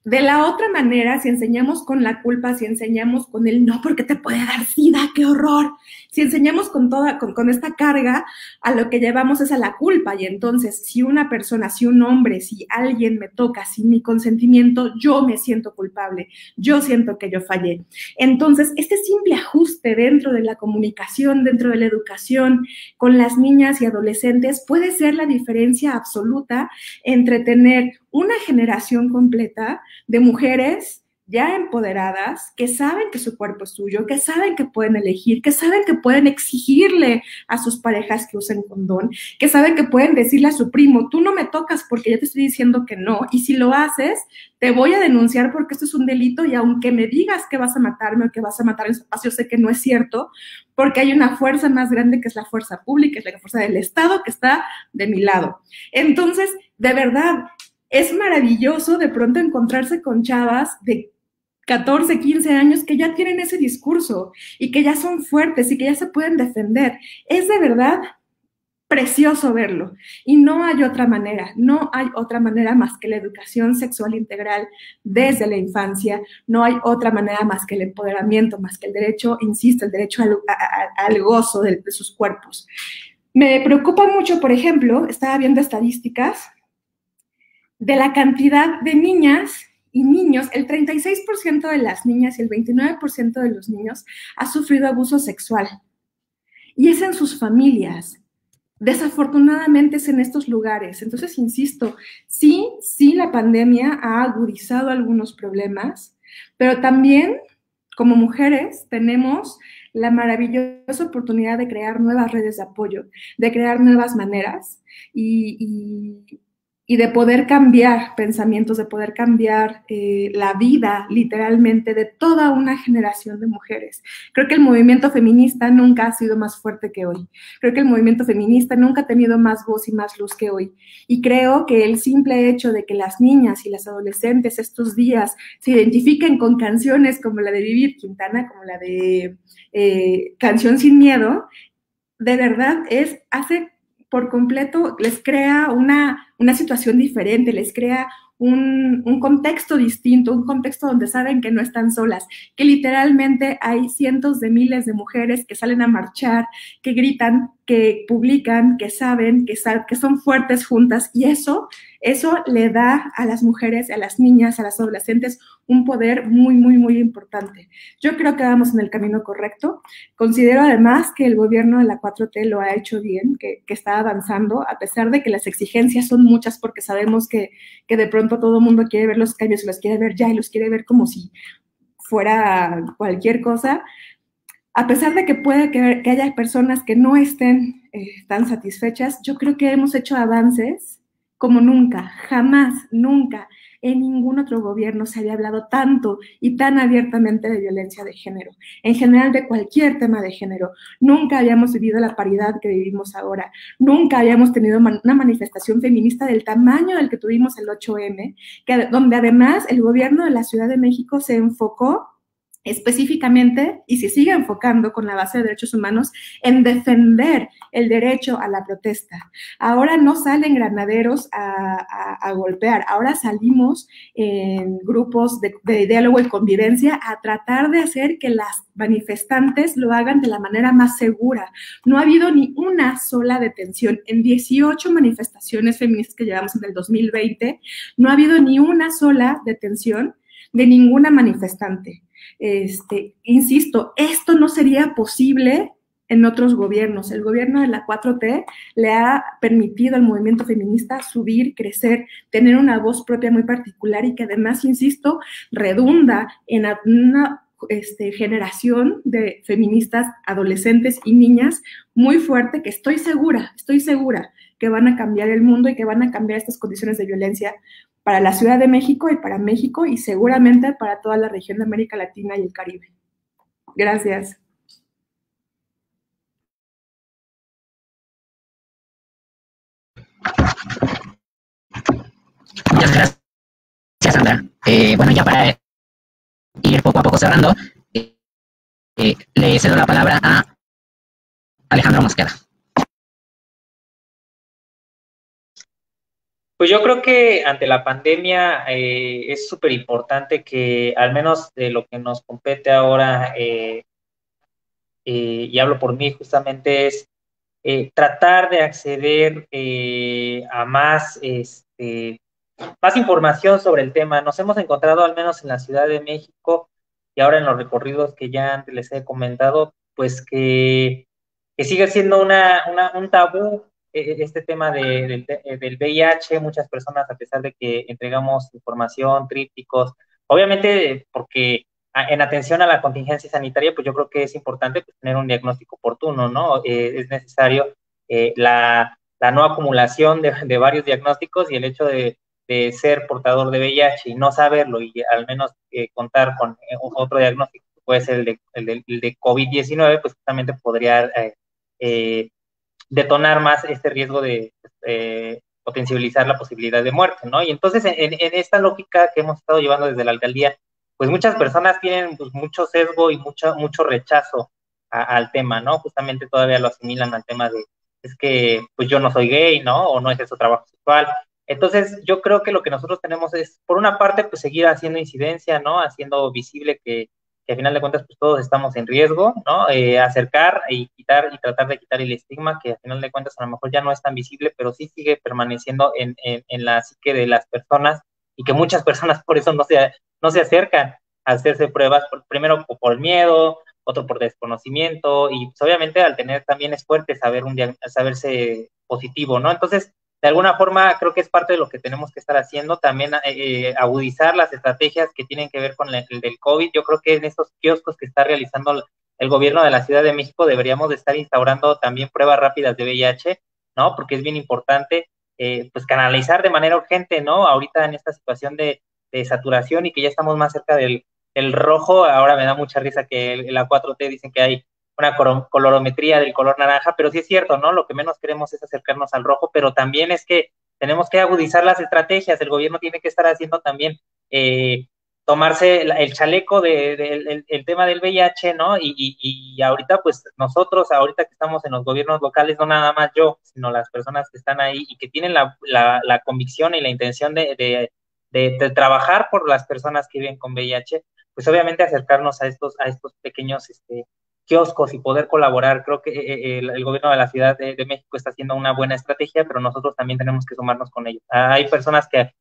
De la otra manera, si enseñamos con la culpa, si enseñamos con el no, porque te puede dar sida, qué horror. Si enseñamos con esta carga, a lo que llevamos es a la culpa. Y entonces, si una persona, si un hombre, si alguien me toca sin mi consentimiento, yo me siento culpable, yo siento que yo fallé. Entonces, este simple ajuste dentro de la comunicación, dentro de la educación con las niñas y adolescentes puede ser la diferencia absoluta entre tener una generación completa de mujeres ya empoderadas, que saben que su cuerpo es suyo, que saben que pueden elegir, que saben que pueden exigirle a sus parejas que usen condón, que saben que pueden decirle a su primo, tú no me tocas porque ya te estoy diciendo que no, y si lo haces, te voy a denunciar porque esto es un delito, y aunque me digas que vas a matarme o que vas a matar a mis papás, yo sé que no es cierto, porque hay una fuerza más grande que es la fuerza pública, es la fuerza del Estado que está de mi lado. Entonces, de verdad, es maravilloso de pronto encontrarse con chavas de 14, 15 años que ya tienen ese discurso y que ya son fuertes y que ya se pueden defender. Es de verdad precioso verlo. Y no hay otra manera más que la educación sexual integral desde la infancia. No hay otra manera más que el empoderamiento, más que el derecho, insisto, el derecho al gozo de sus cuerpos. Me preocupa mucho, por ejemplo, estaba viendo estadísticas de la cantidad de niñas y niños. El 36% de las niñas y el 29% de los niños ha sufrido abuso sexual. Y es en sus familias. Desafortunadamente es en estos lugares. Entonces, insisto, sí, la pandemia ha agudizado algunos problemas, pero también, como mujeres, tenemos la maravillosa oportunidad de crear nuevas redes de apoyo, de crear nuevas maneras y de poder cambiar pensamientos, de poder cambiar la vida, literalmente, de toda una generación de mujeres. Creo que el movimiento feminista nunca ha sido más fuerte que hoy. Creo que el movimiento feminista nunca ha tenido más voz y más luz que hoy. Y creo que el simple hecho de que las niñas y las adolescentes estos días se identifiquen con canciones como la de Vivir Quintana, como la de Canción Sin Miedo, de verdad hace por completo, les crea una situación diferente, les crea un contexto distinto, un contexto donde saben que no están solas, que literalmente hay cientos de miles de mujeres que salen a marchar, que gritan, que publican, que saben, que son fuertes juntas, y eso le da a las mujeres, a las niñas, a las adolescentes un poder muy, muy, muy importante. Yo creo que vamos en el camino correcto. Considero además que el gobierno de la 4T lo ha hecho bien, que está avanzando, a pesar de que las exigencias son muchas, porque sabemos que de pronto todo el mundo quiere ver los cambios y los quiere ver ya y los quiere ver como si fuera cualquier cosa. A pesar de que puede que haya personas que no estén tan satisfechas, yo creo que hemos hecho avances como nunca, jamás, nunca En ningún otro gobierno se había hablado tanto y tan abiertamente de violencia de género, en general de cualquier tema de género. Nunca habíamos vivido la paridad que vivimos ahora, nunca habíamos tenido una manifestación feminista del tamaño del que tuvimos el 8M, donde además el gobierno de la Ciudad de México se enfocó específicamente, y se sigue enfocando con la base de derechos humanos, en defender el derecho a la protesta. Ahora no salen granaderos a golpear, ahora salimos en grupos de diálogo y convivencia a tratar de hacer que las manifestantes lo hagan de la manera más segura. No ha habido ni una sola detención. En 18 manifestaciones feministas que llevamos en el 2020, no ha habido ni una sola detención de ninguna manifestante. Insisto, esto no sería posible en otros gobiernos. El gobierno de la 4T le ha permitido al movimiento feminista subir, crecer, tener una voz propia muy particular y que además, insisto, redunda en una generación de feministas, adolescentes y niñas muy fuerte que estoy segura que van a cambiar el mundo y que van a cambiar estas condiciones de violencia para la Ciudad de México y para México y seguramente para toda la región de América Latina y el Caribe. Gracias. Muchas gracias, Sandra. Bueno, ya para ir poco a poco cerrando, le cedo la palabra a Alejandro Mosqueda. Pues yo creo que ante la pandemia es súper importante que, al menos de lo que nos compete ahora, y hablo por mí justamente, es tratar de acceder a más información sobre el tema. Nos hemos encontrado, al menos en la Ciudad de México, y ahora en los recorridos que ya antes les he comentado, pues que sigue siendo un tabú este tema del VIH. Muchas personas, a pesar de que entregamos información, trípticos, obviamente porque en atención a la contingencia sanitaria, pues yo creo que es importante pues, tener un diagnóstico oportuno, ¿no? Es necesario la no acumulación de varios diagnósticos, y el hecho de ser portador de VIH y no saberlo, y al menos contar con otro diagnóstico, que puede ser el de COVID-19, pues justamente podría detonar más este riesgo de potencializar la posibilidad de muerte, ¿no? Y entonces en esta lógica que hemos estado llevando desde la alcaldía, pues muchas personas tienen pues, mucho sesgo y mucho rechazo al tema, ¿no? Justamente todavía lo asimilan al tema de, es que pues yo no soy gay, ¿no? O no ejerzo trabajo sexual. Entonces yo creo que lo que nosotros tenemos es, por una parte, pues seguir haciendo incidencia, ¿no? Haciendo visible que al final de cuentas pues todos estamos en riesgo, ¿no? Acercar y tratar de quitar el estigma, que al final de cuentas a lo mejor ya no es tan visible, pero sí sigue permaneciendo en la psique de las personas, y que muchas personas por eso no se acercan a hacerse pruebas, primero por miedo, otro por desconocimiento, y pues obviamente al tener también es fuerte saberse positivo, ¿no? Entonces, de alguna forma, creo que es parte de lo que tenemos que estar haciendo, también agudizar las estrategias que tienen que ver con el del COVID. Yo creo que en estos kioscos que está realizando el gobierno de la Ciudad de México deberíamos de estar instaurando también pruebas rápidas de VIH, ¿no? Porque es bien importante, pues, canalizar de manera urgente, ¿no? Ahorita en esta situación de saturación y que ya estamos más cerca del rojo. Ahora me da mucha risa que la 4T dicen que hay una colorometría del color naranja, pero sí es cierto, ¿no? Lo que menos queremos es acercarnos al rojo, pero también es que tenemos que agudizar las estrategias. El gobierno tiene que estar haciendo también, tomarse el chaleco del tema del VIH, ¿no? Y ahorita, pues nosotros, ahorita que estamos en los gobiernos locales, no nada más yo, sino las personas que están ahí y que tienen la convicción y la intención de trabajar por las personas que viven con VIH, pues obviamente acercarnos a estos pequeños kioscos y poder colaborar. Creo que el gobierno de la Ciudad de México está haciendo una buena estrategia, pero nosotros también tenemos que sumarnos con ellos. Hay personas que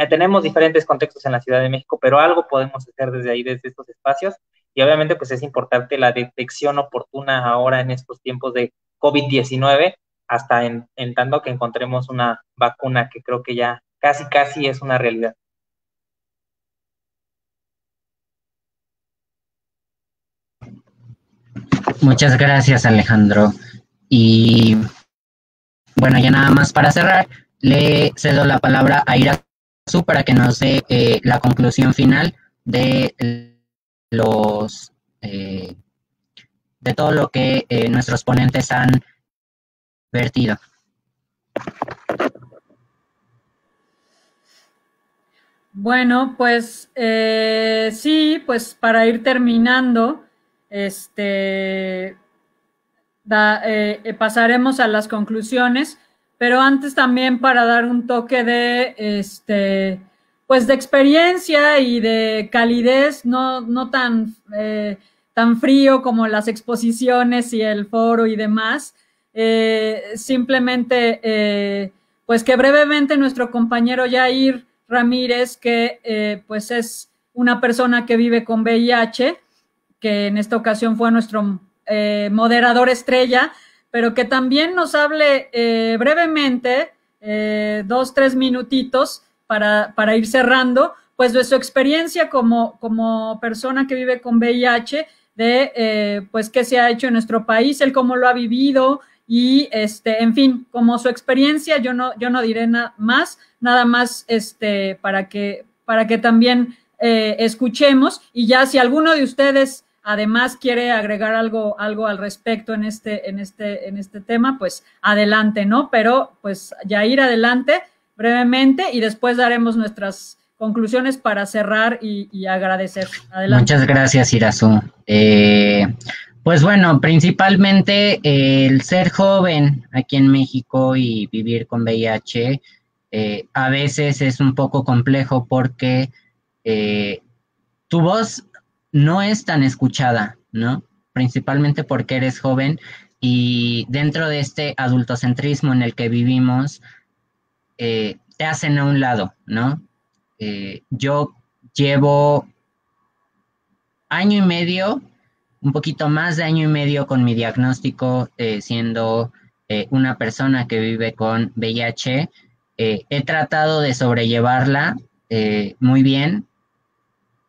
tenemos diferentes contextos en la Ciudad de México, pero algo podemos hacer desde ahí, desde estos espacios, y obviamente pues es importante la detección oportuna ahora en estos tiempos de COVID-19, hasta en tanto que encontremos una vacuna, que creo que ya casi es una realidad. Muchas gracias, Alejandro. Y bueno, ya nada más para cerrar, le cedo la palabra a Ira para que nos dé la conclusión final de los de todo lo que nuestros ponentes han vertido. Bueno, pues sí, pues para ir terminando, pasaremos a las conclusiones, pero antes también para dar un toque de, pues de experiencia y de calidez, no tan frío como las exposiciones y el foro y demás. Simplemente, pues que brevemente nuestro compañero Yair Ramírez, que pues es una persona que vive con VIH, que en esta ocasión fue nuestro moderador estrella, pero que también nos hable brevemente, 2-3 minutitos para ir cerrando, pues de su experiencia como persona que vive con VIH, de pues qué se ha hecho en nuestro país, él cómo lo ha vivido y en fin, como su experiencia, yo no diré nada más para que también escuchemos, y ya si alguno de ustedes además quiere agregar algo al respecto en este tema, pues adelante, ¿no? Pero pues Yair, adelante brevemente y después daremos nuestras conclusiones para cerrar y agradecer. Adelante. Muchas gracias, Irasu. Pues bueno, principalmente el ser joven aquí en México y vivir con VIH a veces es un poco complejo porque tu voz no es tan escuchada, ¿no? Principalmente porque eres joven y dentro de este adultocentrismo en el que vivimos, te hacen a un lado, ¿no? Yo llevo año y medio, un poquito más de año y medio con mi diagnóstico, siendo una persona que vive con VIH. He tratado de sobrellevarla muy bien.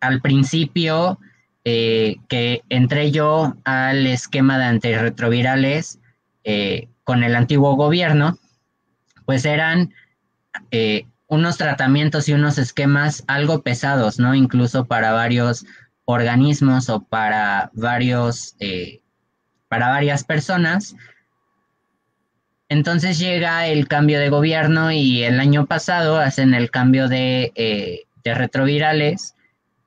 Al principio que entré yo al esquema de antirretrovirales con el antiguo gobierno, pues eran unos tratamientos y unos esquemas algo pesados, ¿no? Incluso para varios organismos o para varias personas. Entonces llega el cambio de gobierno y el año pasado hacen el cambio de retrovirales,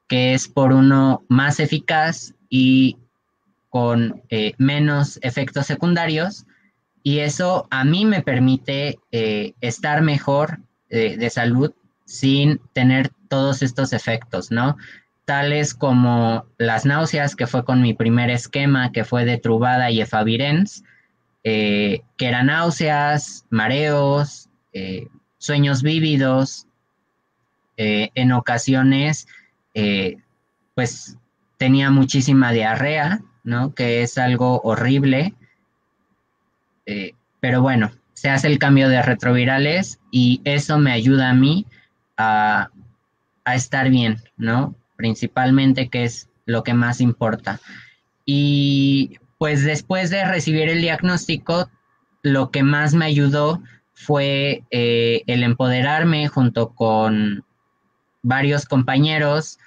que es por uno más eficaz y con menos efectos secundarios, y eso a mí me permite estar mejor de salud sin tener todos estos efectos, ¿no? Tales como las náuseas, que fue con mi primer esquema, que fue de Truvada y Efavirenz, que eran náuseas, mareos, sueños vívidos, en ocasiones pues tenía muchísima diarrea, ¿no? Que es algo horrible, pero bueno, se hace el cambio de retrovirales y eso me ayuda a mí a estar bien, ¿no? Principalmente, que es lo que más importa. Y pues después de recibir el diagnóstico, lo que más me ayudó fue el empoderarme junto con varios compañeros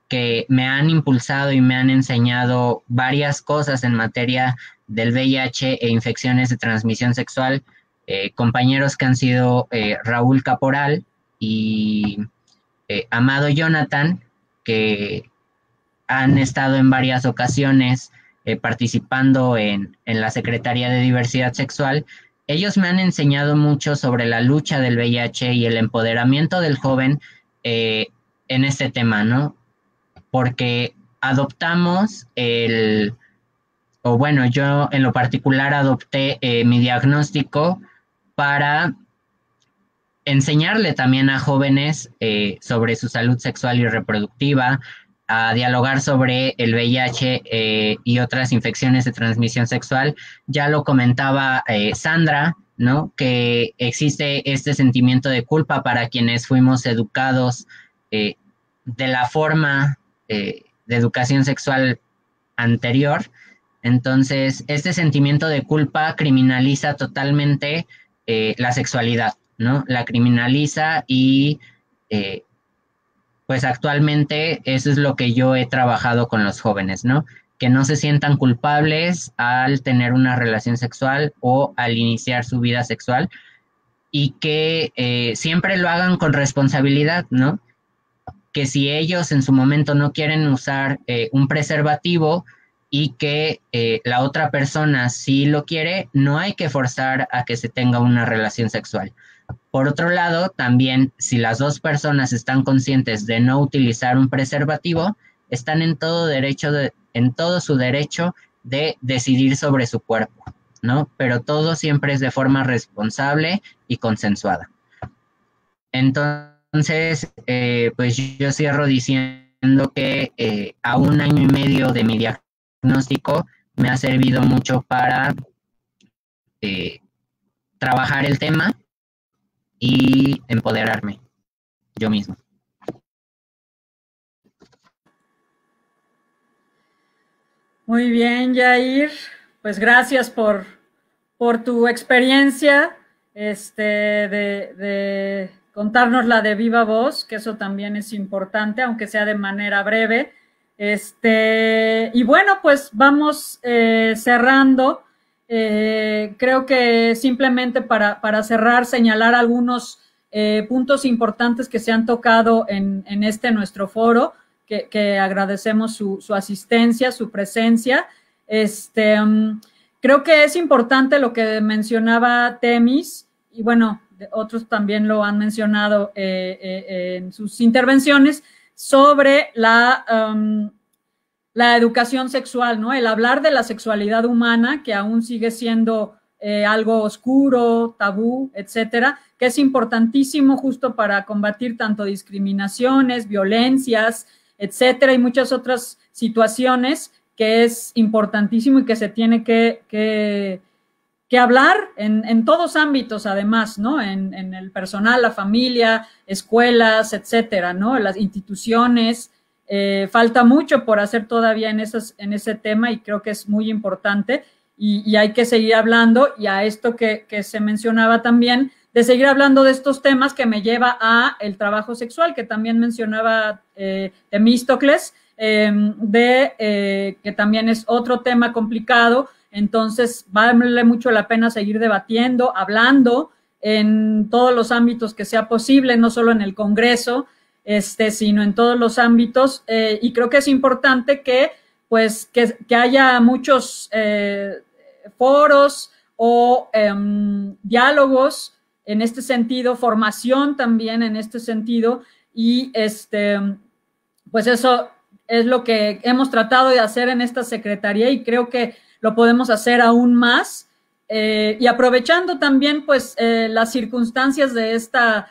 que me han impulsado y me han enseñado varias cosas en materia del VIH e infecciones de transmisión sexual, compañeros que han sido Raúl Caporal y Amado Jonathan, que han estado en varias ocasiones participando en la Secretaría de Diversidad Sexual. Ellos me han enseñado mucho sobre la lucha del VIH y el empoderamiento del joven en este tema, ¿no? Porque adoptamos yo en lo particular adopté mi diagnóstico para enseñarle también a jóvenes sobre su salud sexual y reproductiva, a dialogar sobre el VIH y otras infecciones de transmisión sexual. Ya lo comentaba Sandra, ¿no? Que existe este sentimiento de culpa para quienes fuimos educados de la forma de educación sexual anterior. Entonces, este sentimiento de culpa criminaliza totalmente la sexualidad, ¿no? La criminaliza y pues actualmente eso es lo que yo he trabajado con los jóvenes, ¿no? Que no se sientan culpables al tener una relación sexual o al iniciar su vida sexual y que siempre lo hagan con responsabilidad, ¿no? Que si ellos en su momento no quieren usar un preservativo y que la otra persona sí lo quiere, no hay que forzar a que se tenga una relación sexual. Por otro lado, también si las dos personas están conscientes de no utilizar un preservativo, están en todo su derecho de decidir sobre su cuerpo, ¿no? Pero todo siempre es de forma responsable y consensuada. Entonces, pues yo cierro diciendo que a 1 año y medio de mi diagnóstico me ha servido mucho para trabajar el tema y empoderarme yo mismo. Muy bien, Yair. Pues gracias por tu experiencia, de contárnosla de viva voz, que eso también es importante, aunque sea de manera breve. Y bueno, pues vamos cerrando. Creo que simplemente para cerrar, señalar algunos puntos importantes que se han tocado en nuestro foro, que agradecemos su asistencia, su presencia. Creo que es importante lo que mencionaba Temis, y bueno, otros también lo han mencionado en sus intervenciones, sobre la educación sexual, ¿no? El hablar de la sexualidad humana, que aún sigue siendo algo oscuro, tabú, etcétera, que es importantísimo justo para combatir tanto discriminaciones, violencias, etcétera, y muchas otras situaciones, que es importantísimo y que se tiene que hablar en todos ámbitos, además, ¿no? En el personal, la familia, escuelas, etcétera, ¿no? Las instituciones. Falta mucho por hacer todavía en ese tema, y creo que es muy importante, y hay que seguir hablando, y a esto que se mencionaba también, de seguir hablando de estos temas, que me lleva a el trabajo sexual, que también mencionaba Temístocles, que también es otro tema complicado. Entonces vale mucho la pena seguir debatiendo, hablando en todos los ámbitos que sea posible, no solo en el Congreso, sino en todos los ámbitos, y creo que es importante que haya muchos foros o diálogos en este sentido, formación también en este sentido, y pues eso es lo que hemos tratado de hacer en esta secretaría, y creo que lo podemos hacer aún más, y aprovechando también pues las circunstancias de esta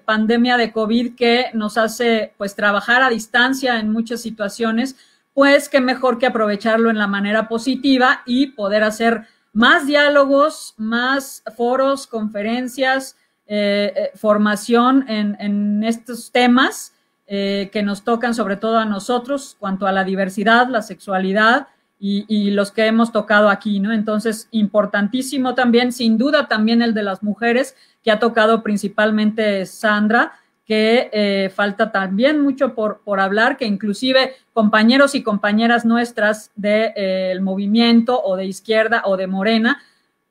pandemia de COVID, que nos hace pues trabajar a distancia en muchas situaciones, pues qué mejor que aprovecharlo en la manera positiva y poder hacer más diálogos, más foros, conferencias, formación en estos temas que nos tocan sobre todo a nosotros, cuanto a la diversidad, la sexualidad y los que hemos tocado aquí, ¿no? Entonces, importantísimo también, sin duda, también el de las mujeres, que ha tocado principalmente Sandra, que falta también mucho por hablar, que inclusive compañeros y compañeras nuestras del movimiento o de izquierda o de Morena,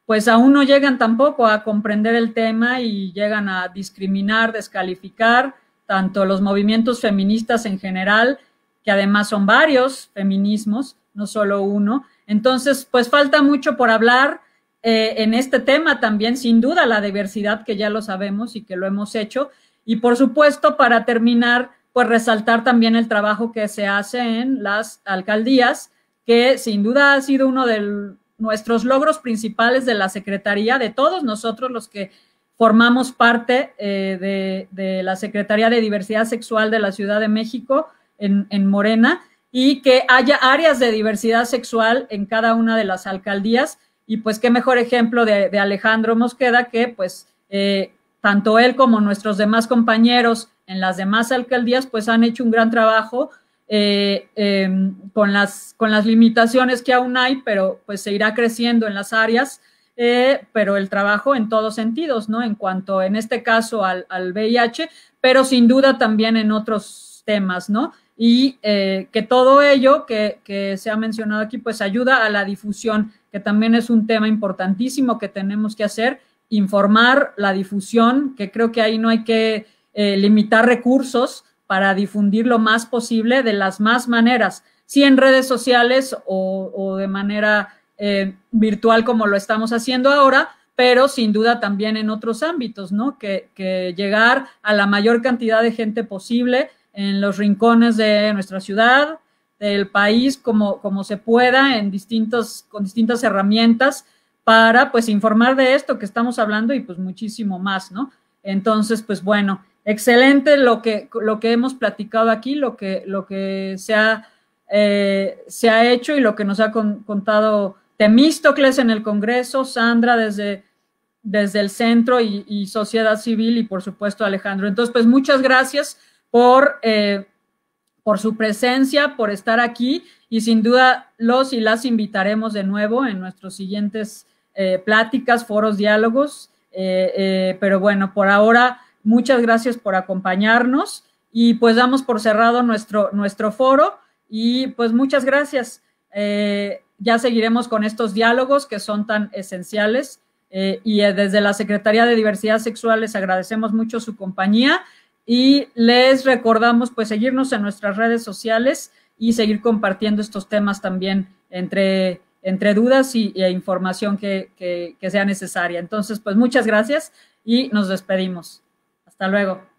pues aún no llegan tampoco a comprender el tema y llegan a discriminar, descalificar tanto los movimientos feministas en general, que además son varios feminismos, no solo uno. Entonces, pues falta mucho por hablar en este tema también, sin duda, la diversidad, que ya lo sabemos y que lo hemos hecho. Y por supuesto, para terminar, pues resaltar también el trabajo que se hace en las alcaldías, que sin duda ha sido uno de nuestros logros principales de la Secretaría, de todos nosotros los que formamos parte de la Secretaría de Diversidad Sexual de la Ciudad de México en Morena, y que haya áreas de diversidad sexual en cada una de las alcaldías. Y pues qué mejor ejemplo de Alejandro Mosqueda, que pues tanto él como nuestros demás compañeros en las demás alcaldías pues han hecho un gran trabajo con las limitaciones que aún hay, pero pues se irá creciendo en las áreas, pero el trabajo en todos sentidos, ¿no? En cuanto, en este caso, al VIH, pero sin duda también en otros temas, ¿no? Y que todo ello que se ha mencionado aquí, pues ayuda a la difusión, que también es un tema importantísimo que tenemos que hacer, informar, la difusión, que creo que ahí no hay que limitar recursos para difundir lo más posible de las más maneras, sí en redes sociales o de manera virtual como lo estamos haciendo ahora, pero sin duda también en otros ámbitos, ¿no? Que llegar a la mayor cantidad de gente posible en los rincones de nuestra ciudad, del país, como se pueda, con distintas herramientas para, pues, informar de esto que estamos hablando y, pues, muchísimo más, ¿no? Entonces, pues, bueno, excelente lo que hemos platicado aquí, lo que se ha hecho y lo que nos ha contado Temístocles en el Congreso, Sandra desde el centro y sociedad civil y por supuesto Alejandro. Entonces, pues muchas gracias por su presencia, por estar aquí y sin duda los y las invitaremos de nuevo en nuestros siguientes pláticas, foros, diálogos. Pero bueno, por ahora, muchas gracias por acompañarnos y pues damos por cerrado nuestro foro y pues muchas gracias. Ya seguiremos con estos diálogos que son tan esenciales y desde la Secretaría de Diversidad Sexual les agradecemos mucho su compañía y les recordamos pues seguirnos en nuestras redes sociales y seguir compartiendo estos temas también entre dudas e información que sea necesaria. Entonces, pues muchas gracias y nos despedimos. Hasta luego.